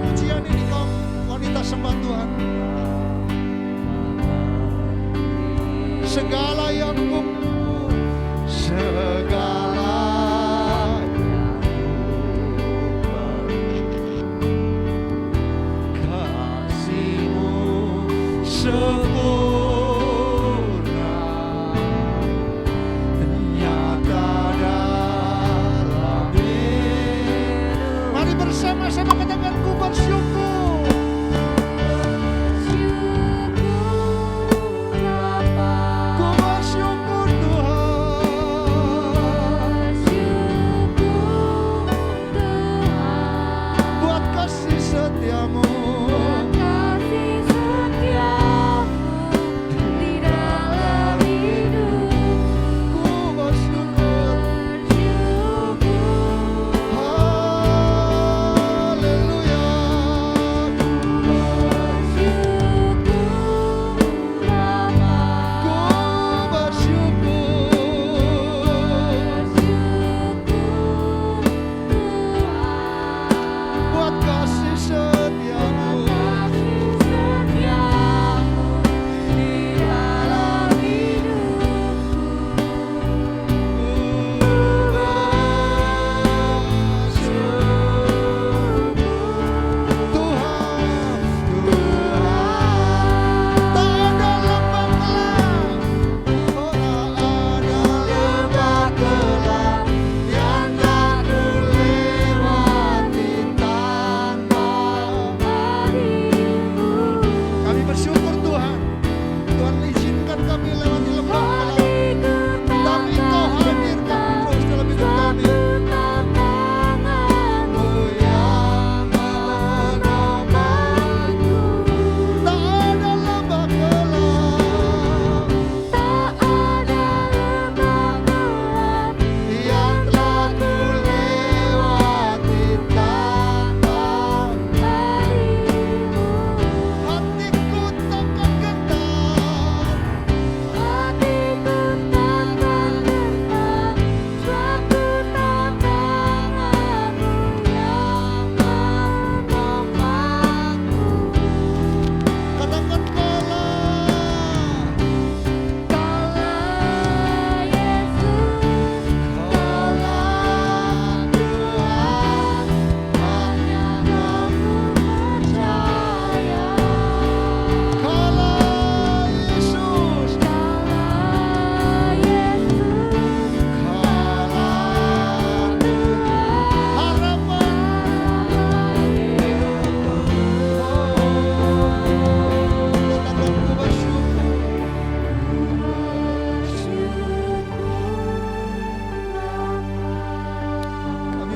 Speaker 2: Pujian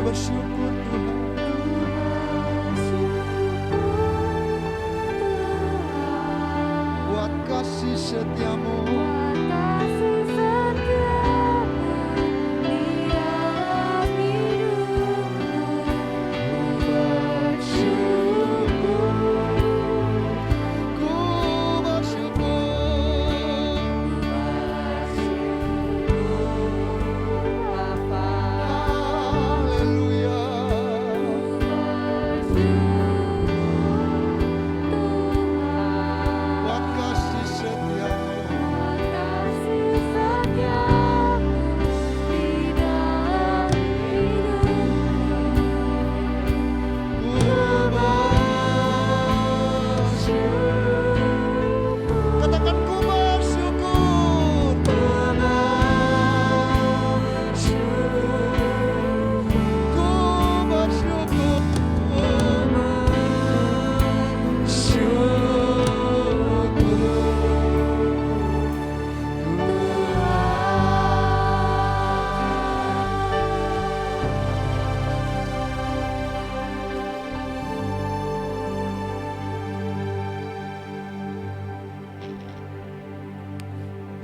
Speaker 2: bersyukur Tuhan. Buat kasih setiamu.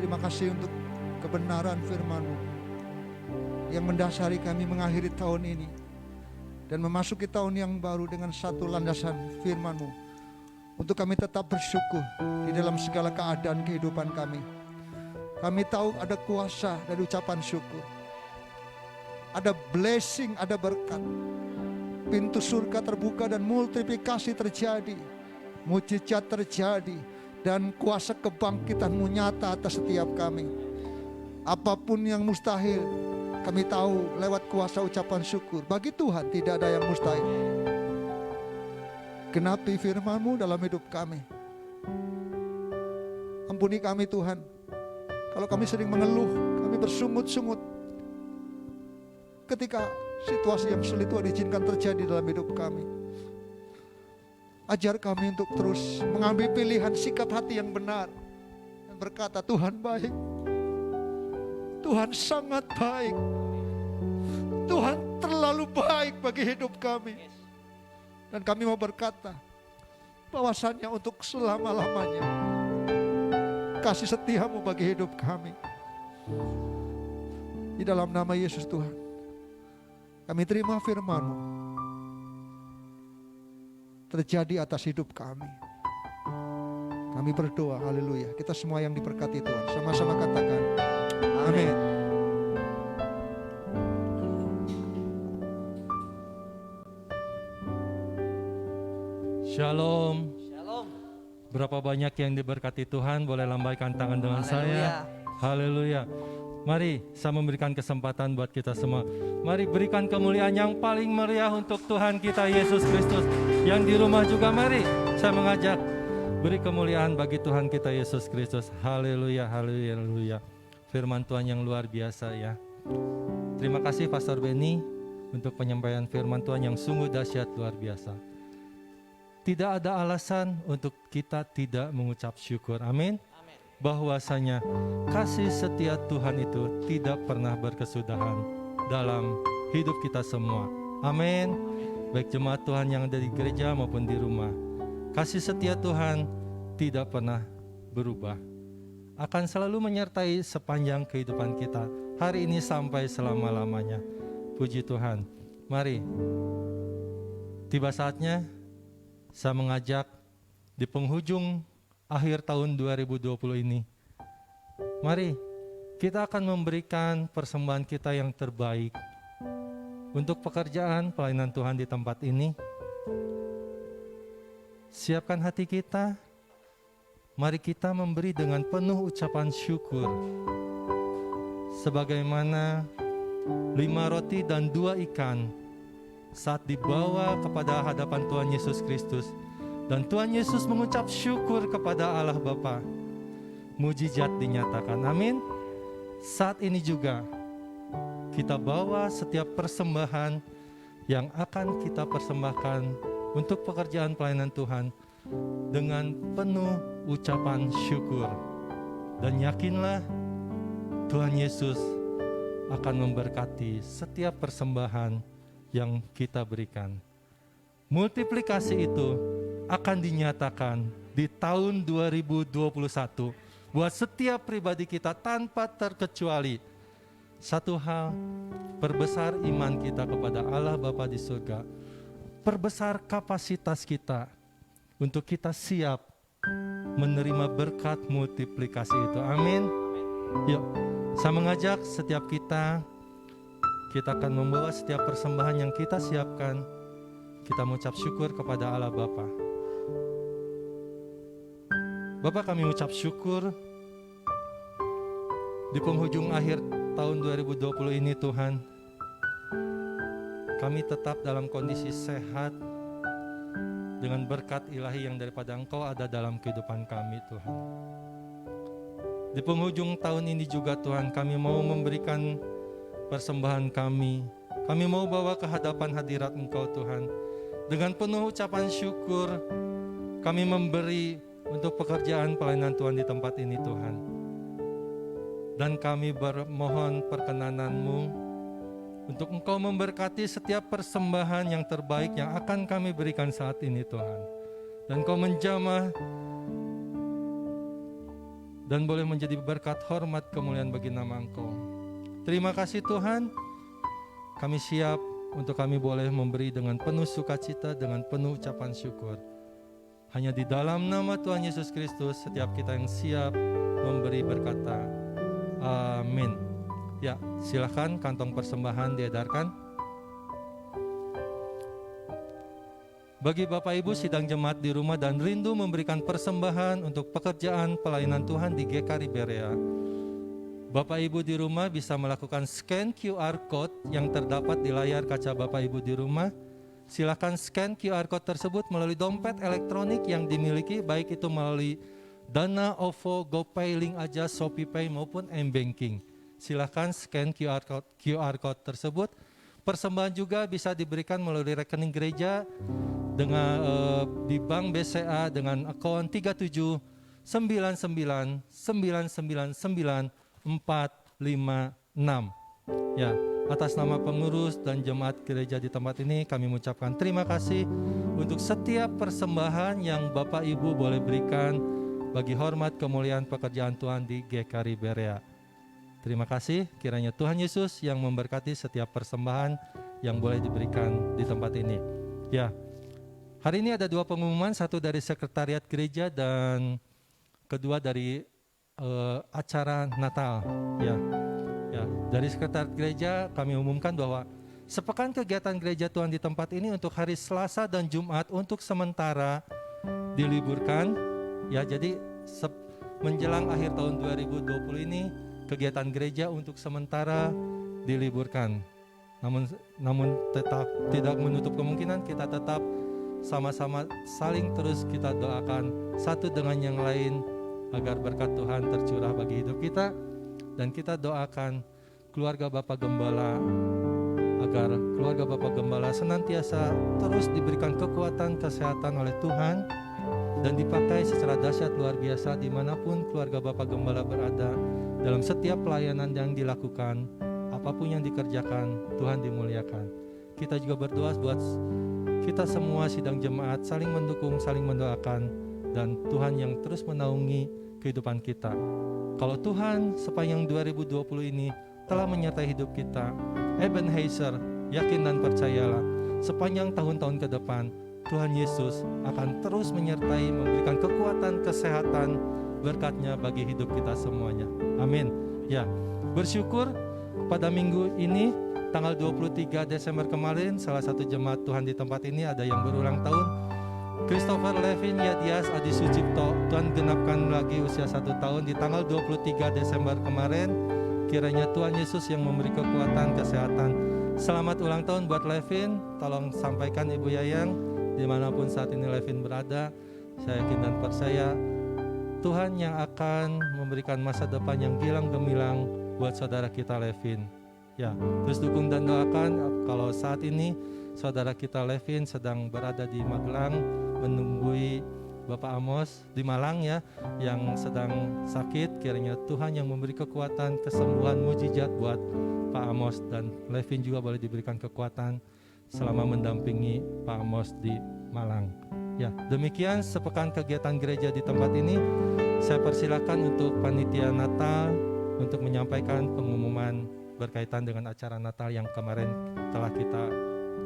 Speaker 2: Terima kasih untuk kebenaran firman-Mu yang mendasari kami mengakhiri tahun ini dan memasuki tahun yang baru dengan satu landasan firman-Mu untuk kami tetap bersyukur di dalam segala keadaan kehidupan kami. Kami tahu ada kuasa dari ucapan syukur, ada blessing, ada berkat, pintu surga terbuka dan multiplikasi terjadi, mujizat terjadi, dan kuasa kebangkitan-Mu nyata atas setiap kami. Apapun yang mustahil, kami tahu lewat kuasa ucapan syukur. Bagi Tuhan tidak ada yang mustahil. Genapi firman-Mu dalam hidup kami. Ampuni kami Tuhan, kalau kami sering mengeluh, kami bersungut-sungut ketika situasi yang sulit Tuhan izinkan terjadi dalam hidup kami. Ajar kami untuk terus mengambil pilihan sikap hati yang benar dan berkata, Tuhan baik, Tuhan sangat baik, Tuhan terlalu baik bagi hidup kami. Dan kami mau berkata bahwasannya untuk selama-lamanya kasih setia-Mu bagi hidup kami. Di dalam nama Yesus Tuhan, kami terima firman-Mu terjadi atas hidup kami. Kami berdoa, haleluya. Kita semua yang diberkati Tuhan, sama-sama katakan amin.
Speaker 3: Shalom. Berapa banyak yang diberkati Tuhan, boleh lambaikan tangan dengan saya. Haleluya. Mari saya memberikan kesempatan buat kita semua. Mari berikan kemuliaan yang paling meriah untuk Tuhan kita Yesus Kristus. Yang di rumah juga mari saya mengajak beri kemuliaan bagi Tuhan kita Yesus Kristus. Haleluya, haleluya, haleluya. Firman Tuhan yang luar biasa ya. Terima kasih Pastor Benny untuk penyampaian firman Tuhan yang sungguh dahsyat luar biasa. Tidak ada alasan untuk kita tidak mengucap syukur. Amin. Bahwasanya kasih setia Tuhan itu tidak pernah berkesudahan dalam hidup kita semua. Amin. Baik jemaat Tuhan yang ada di gereja maupun di rumah, kasih setia Tuhan tidak pernah berubah, akan selalu menyertai sepanjang kehidupan kita, hari ini sampai selama-lamanya. Puji Tuhan. Mari, tiba saatnya saya mengajak di penghujung akhir tahun 2020 ini, mari kita akan memberikan persembahan kita yang terbaik untuk pekerjaan pelayanan Tuhan di tempat ini. Siapkan hati kita, mari kita memberi dengan penuh ucapan syukur. Sebagaimana 5 roti dan 2 ikan saat dibawa kepada hadapan Tuhan Yesus Kristus, dan Tuhan Yesus mengucap syukur kepada Allah Bapa, mujizat dinyatakan. Amin. Saat ini juga kita bawa setiap persembahan yang akan kita persembahkan untuk pekerjaan pelayanan Tuhan dengan penuh ucapan syukur. Dan yakinlah Tuhan Yesus akan memberkati setiap persembahan yang kita berikan. Multiplikasi itu akan dinyatakan di tahun 2021 buat setiap pribadi kita tanpa terkecuali. Satu hal, perbesar iman kita kepada Allah Bapa di surga, perbesar kapasitas kita untuk kita siap menerima berkat multiplikasi itu. Amin. Yuk, saya mengajak setiap kita akan membawa setiap persembahan yang kita siapkan. Kita mengucap syukur kepada Allah Bapa. Bapa, kami mengucap syukur di penghujung akhir tahun 2020 ini Tuhan. Kami tetap dalam kondisi sehat dengan berkat ilahi yang daripada Engkau ada dalam kehidupan kami Tuhan. Di penghujung tahun ini juga Tuhan, kami mau memberikan persembahan kami. Kami mau bawa ke hadapan hadirat Engkau Tuhan. Dengan penuh ucapan syukur, kami memberi untuk pekerjaan pelayanan Tuhan di tempat ini Tuhan. Dan kami bermohon perkenanan-Mu untuk Engkau memberkati setiap persembahan yang terbaik yang akan kami berikan saat ini Tuhan. Dan Engkau menjamah dan boleh menjadi berkat, hormat, kemuliaan bagi nama Engkau. Terima kasih Tuhan, kami siap untuk kami boleh memberi dengan penuh sukacita, dengan penuh ucapan syukur. Hanya di dalam nama Tuhan Yesus Kristus setiap kita yang siap memberi berkata, amin. Ya, silakan kantong persembahan diedarkan. Bagi Bapak Ibu sidang jemaat di rumah dan rindu memberikan persembahan untuk pekerjaan pelayanan Tuhan di GKRI Berea, Bapak Ibu di rumah bisa melakukan scan QR Code yang terdapat di layar kaca Bapak Ibu di rumah. Silakan scan QR Code tersebut melalui dompet elektronik yang dimiliki, baik itu melalui Dana, OVO, GoPay, Link Aja, ShopeePay maupun M-Banking. Silakan scan QR Code tersebut. Persembahan juga bisa diberikan melalui rekening gereja dengan di Bank BCA dengan akun 3799999456. Ya, atas nama pengurus dan jemaat gereja di tempat ini kami mengucapkan terima kasih untuk setiap persembahan yang Bapak Ibu boleh berikan bagi hormat kemuliaan pekerjaan Tuhan di GKRI Berea. Terima kasih, kiranya Tuhan Yesus yang memberkati setiap persembahan yang boleh diberikan di tempat ini. Ya, hari ini ada 2 pengumuman, satu dari sekretariat gereja dan kedua dari acara Natal. Ya, dari sekretariat gereja kami umumkan bahwa sepekan kegiatan gereja Tuhan di tempat ini untuk hari Selasa dan Jumat untuk sementara diliburkan. Ya, jadi menjelang akhir tahun 2020 ini kegiatan gereja untuk sementara diliburkan. Namun tetap tidak menutup kemungkinan kita tetap sama-sama saling terus kita doakan satu dengan yang lain agar berkat Tuhan tercurah bagi hidup kita, dan kita doakan keluarga Bapak Gembala agar keluarga Bapak Gembala senantiasa terus diberikan kekuatan kesehatan oleh Tuhan dan dipakai secara dahsyat luar biasa dimanapun keluarga Bapak Gembala berada dalam setiap pelayanan yang dilakukan, apapun yang dikerjakan, Tuhan dimuliakan. Kita juga berdoa buat kita semua sidang jemaat saling mendukung, saling mendoakan, dan Tuhan yang terus menaungi kehidupan kita. Kalau Tuhan sepanjang 2020 ini telah menyertai hidup kita, Ebenezer, yakin dan percayalah, sepanjang tahun-tahun ke depan, Tuhan Yesus akan terus menyertai, memberikan kekuatan, kesehatan, berkat-Nya bagi hidup kita semuanya. Amin. Ya, bersyukur pada minggu ini, tanggal 23 Desember kemarin, salah satu jemaat Tuhan di tempat ini ada yang berulang tahun. Christopher Levin Yadias Adi Sucipto, Tuhan genapkan lagi usia 1 tahun di tanggal 23 Desember kemarin. Kiranya Tuhan Yesus yang memberi kekuatan, kesehatan. Selamat ulang tahun buat Levin. Tolong sampaikan Ibu Yayang dimanapun saat ini Levin berada. Saya yakin dan percaya Tuhan yang akan memberikan masa depan yang gilang gemilang buat saudara kita Levin. Ya, terus dukung dan doakan kalau saat ini saudara kita Levin sedang berada di Magelang menunggui Bapak Amos di Malang ya, yang sedang sakit. Kiranya Tuhan yang memberi kekuatan, kesembuhan, mujizat buat Pak Amos, dan Levin juga boleh diberikan kekuatan selama mendampingi Pak Amos di Malang. Ya, demikian sepekan kegiatan gereja di tempat ini. Saya persilakan untuk panitia Natal untuk menyampaikan pengumuman berkaitan dengan acara Natal yang kemarin telah kita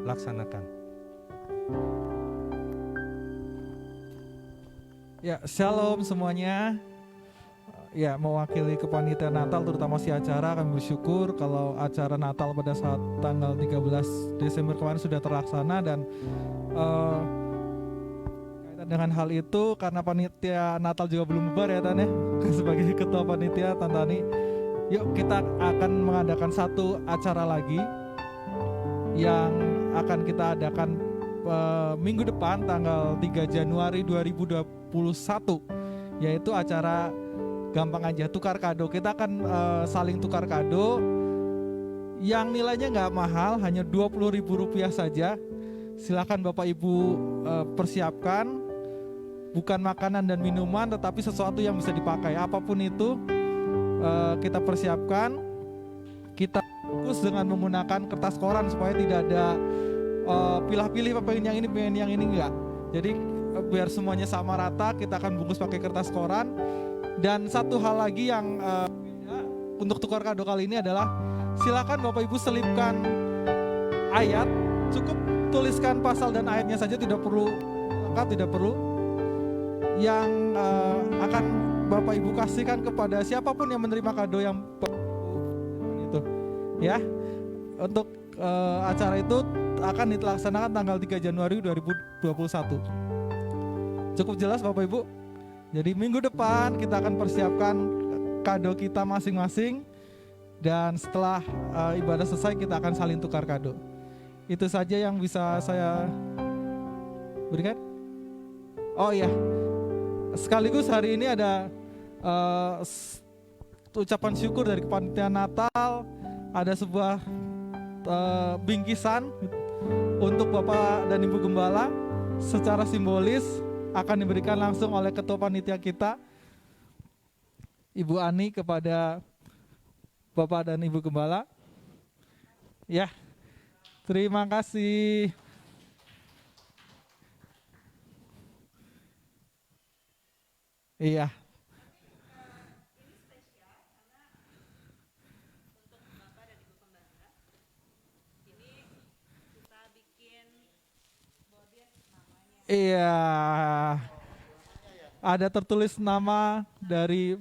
Speaker 3: laksanakan.
Speaker 4: Ya, shalom semuanya. Ya, mewakili kepanitiaan Natal terutama si acara, kami bersyukur kalau acara Natal pada saat tanggal 13 Desember kemarin sudah terlaksana dan kaitan dengan hal itu karena panitia Natal juga belum bubar ya Tan ya. Sebagai ketua panitia Tantani, yuk kita akan mengadakan satu acara lagi yang akan kita adakan minggu depan tanggal 3 Januari 2021, yaitu acara gampang aja tukar kado. Kita akan saling tukar kado yang nilainya nggak mahal, hanya Rp20.000 saja. Silakan Bapak Ibu persiapkan, bukan makanan dan minuman tetapi sesuatu yang bisa dipakai. Apapun itu kita persiapkan. Kita fokus dengan menggunakan kertas koran supaya tidak ada pilih-pilih pengen yang ini enggak. Jadi biar semuanya sama rata, kita akan bungkus pakai kertas koran. Dan satu hal lagi yang beda untuk tukar kado kali ini adalah silakan Bapak Ibu selipkan ayat, cukup tuliskan pasal dan ayatnya saja, tidak perlu lengkap, tidak perlu, yang akan Bapak Ibu kasihkan kepada siapapun yang menerima kado yang itu ya. Untuk acara itu akan dilaksanakan tanggal 3 Januari 2021. Cukup jelas Bapak Ibu? Jadi minggu depan kita akan persiapkan kado kita masing-masing, dan setelah ibadah selesai kita akan saling tukar kado. Itu saja yang bisa saya berikan. Oh iya, sekaligus hari ini ada ucapan syukur dari kepanitiaan Natal. Ada sebuah bingkisan untuk Bapak dan Ibu Gembala secara simbolis akan diberikan langsung oleh ketua panitia kita, Ibu Ani, kepada Bapak dan Ibu Gembala. Ya, terima kasih. Iya. Iya, ada tertulis nama dari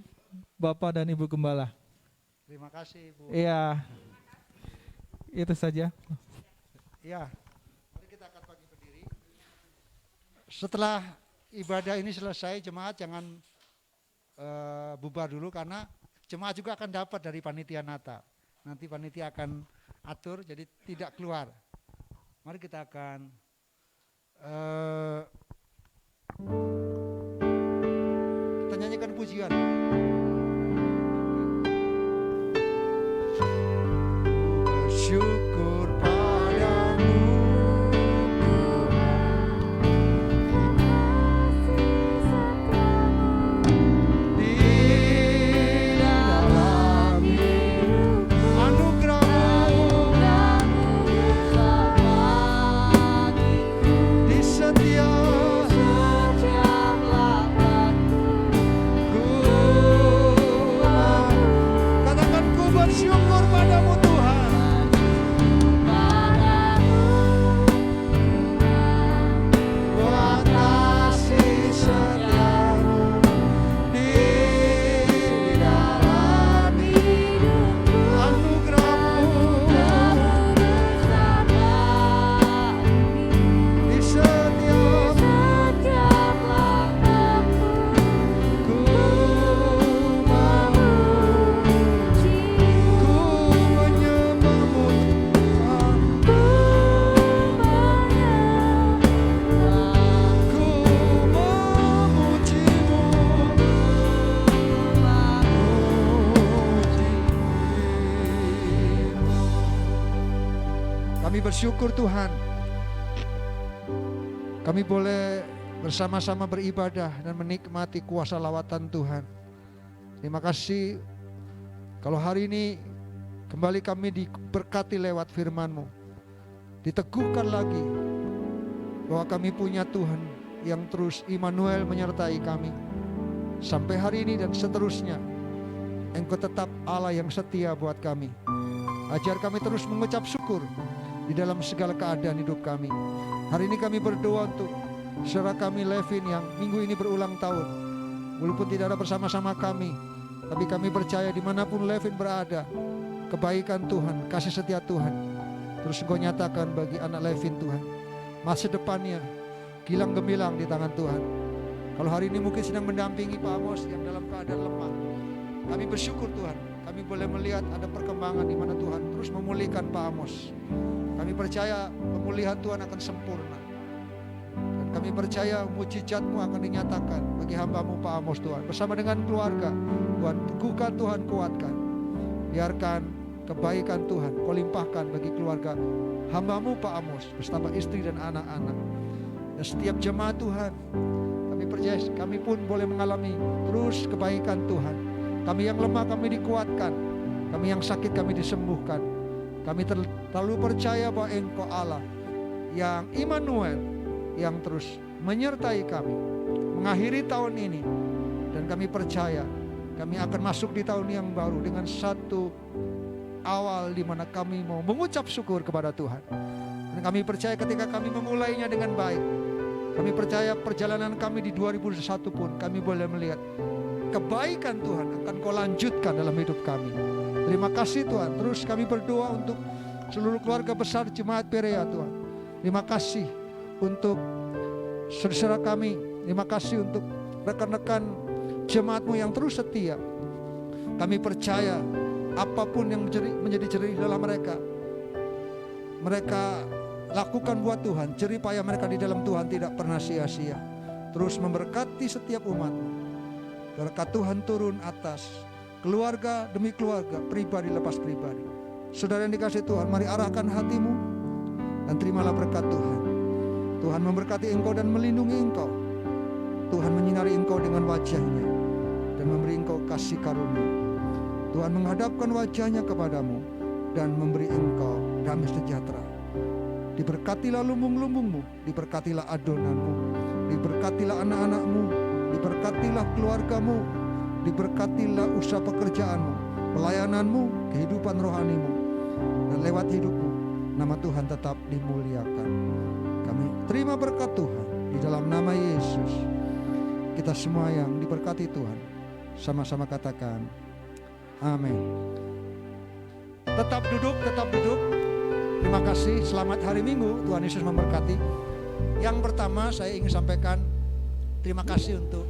Speaker 4: Bapak dan Ibu Gembala.
Speaker 2: Terima kasih Bu.
Speaker 4: Iya, itu saja.
Speaker 2: Ya, mari kita angkat pagi berdiri. Setelah ibadah ini selesai, jemaat jangan bubar dulu, karena jemaat juga akan dapat dari panitia Natal. Nanti panitia akan atur, jadi tidak keluar. Mari kita akan kita nyanyikan pujian. Bersyukur padamu di dalam anugerah-Mu di setiap katakan ku bersyukur padamu Tuhan, buat kasih setiamu di dalam anugerah-Mu di setiap ku menyembah-Mu Tuhan, ku memuji-Mu, kami bersyukur Tuhan, kami boleh bersama-sama beribadah dan menikmati kuasa lawatan Tuhan. Terima kasih kalau hari ini kembali kami diberkati lewat firman-Mu. diteguhkan lagi bahwa kami punya Tuhan yang terus Immanuel menyertai kami sampai hari ini dan seterusnya. Engkau tetap Allah yang setia buat kami. Ajar kami terus mengucap syukur di dalam segala keadaan hidup kami. Hari ini kami berdoa untuk saudara kami Levin yang minggu ini berulang tahun. Walaupun tidak ada bersama-sama kami, tapi kami percaya dimanapun Levin berada, kebaikan Tuhan, kasih setia Tuhan terus Engkau nyatakan bagi anak Levin Tuhan. Masa depannya gilang gemilang di tangan Tuhan. Kalau hari ini mungkin sedang mendampingi Pak Amos yang dalam keadaan lemah, kami bersyukur Tuhan, kami boleh melihat ada perkembangan di mana Tuhan terus memulihkan Pak Amos. Kami percaya pemulihan Tuhan akan sempurna. Dan kami percaya mujizat-Mu akan dinyatakan bagi hamba-Mu Pak Amos Tuhan. Bersama dengan keluarga, Tuhan teguhkan, Tuhan kuatkan. Biarkan kebaikan Tuhan Kau limpahkan bagi keluarga hamba-Mu Pak Amos bersama istri dan anak-anak. Dan setiap jemaat Tuhan, kami percaya kami pun boleh mengalami terus kebaikan Tuhan. Kami yang lemah kami dikuatkan, kami yang sakit kami disembuhkan. Kami terlalu percaya bahwa Engkau Allah yang Immanuel, yang terus menyertai kami mengakhiri tahun ini. Dan kami percaya kami akan masuk di tahun yang baru dengan satu awal di mana kami mau mengucap syukur kepada Tuhan. Dan kami percaya ketika kami memulainya dengan baik, kami percaya perjalanan kami di 2021 pun kami boleh melihat kebaikan Tuhan akan Kau lanjutkan dalam hidup kami. Terima kasih Tuhan. Terus kami berdoa untuk seluruh keluarga besar Jemaat Berea Tuhan. Terima kasih untuk saudara kami. Terima kasih untuk rekan-rekan jemaat-Mu yang terus setia. Kami percaya apapun yang menjadi jerih dalam mereka, mereka lakukan buat Tuhan. Jerih payah mereka di dalam Tuhan tidak pernah sia-sia. Terus memberkati setiap umat-Mu. Berkat Tuhan turun atas keluarga demi keluarga, pribadi lepas pribadi. Saudara yang dikasihi Tuhan, mari arahkan hatimu dan terimalah berkat Tuhan. Tuhan memberkati engkau dan melindungi engkau. Tuhan menyinari engkau dengan wajah-Nya dan memberi engkau kasih karunia. Tuhan menghadapkan wajah-Nya kepadamu dan memberi engkau damai sejahtera. Diberkatilah lumbung-lumbungmu, diberkatilah adonanmu, diberkatilah anak-anakmu, diberkatilah keluargamu, diberkatilah usaha pekerjaanmu, pelayananmu, kehidupan rohanimu, dan lewat hidupmu nama Tuhan tetap dimuliakan. Kami terima berkat Tuhan di dalam nama Yesus. Kita semua yang diberkati Tuhan sama-sama katakan amin. Tetap duduk, tetap duduk. Terima kasih, selamat hari Minggu, Tuhan Yesus memberkati. Yang pertama saya ingin sampaikan terima kasih untuk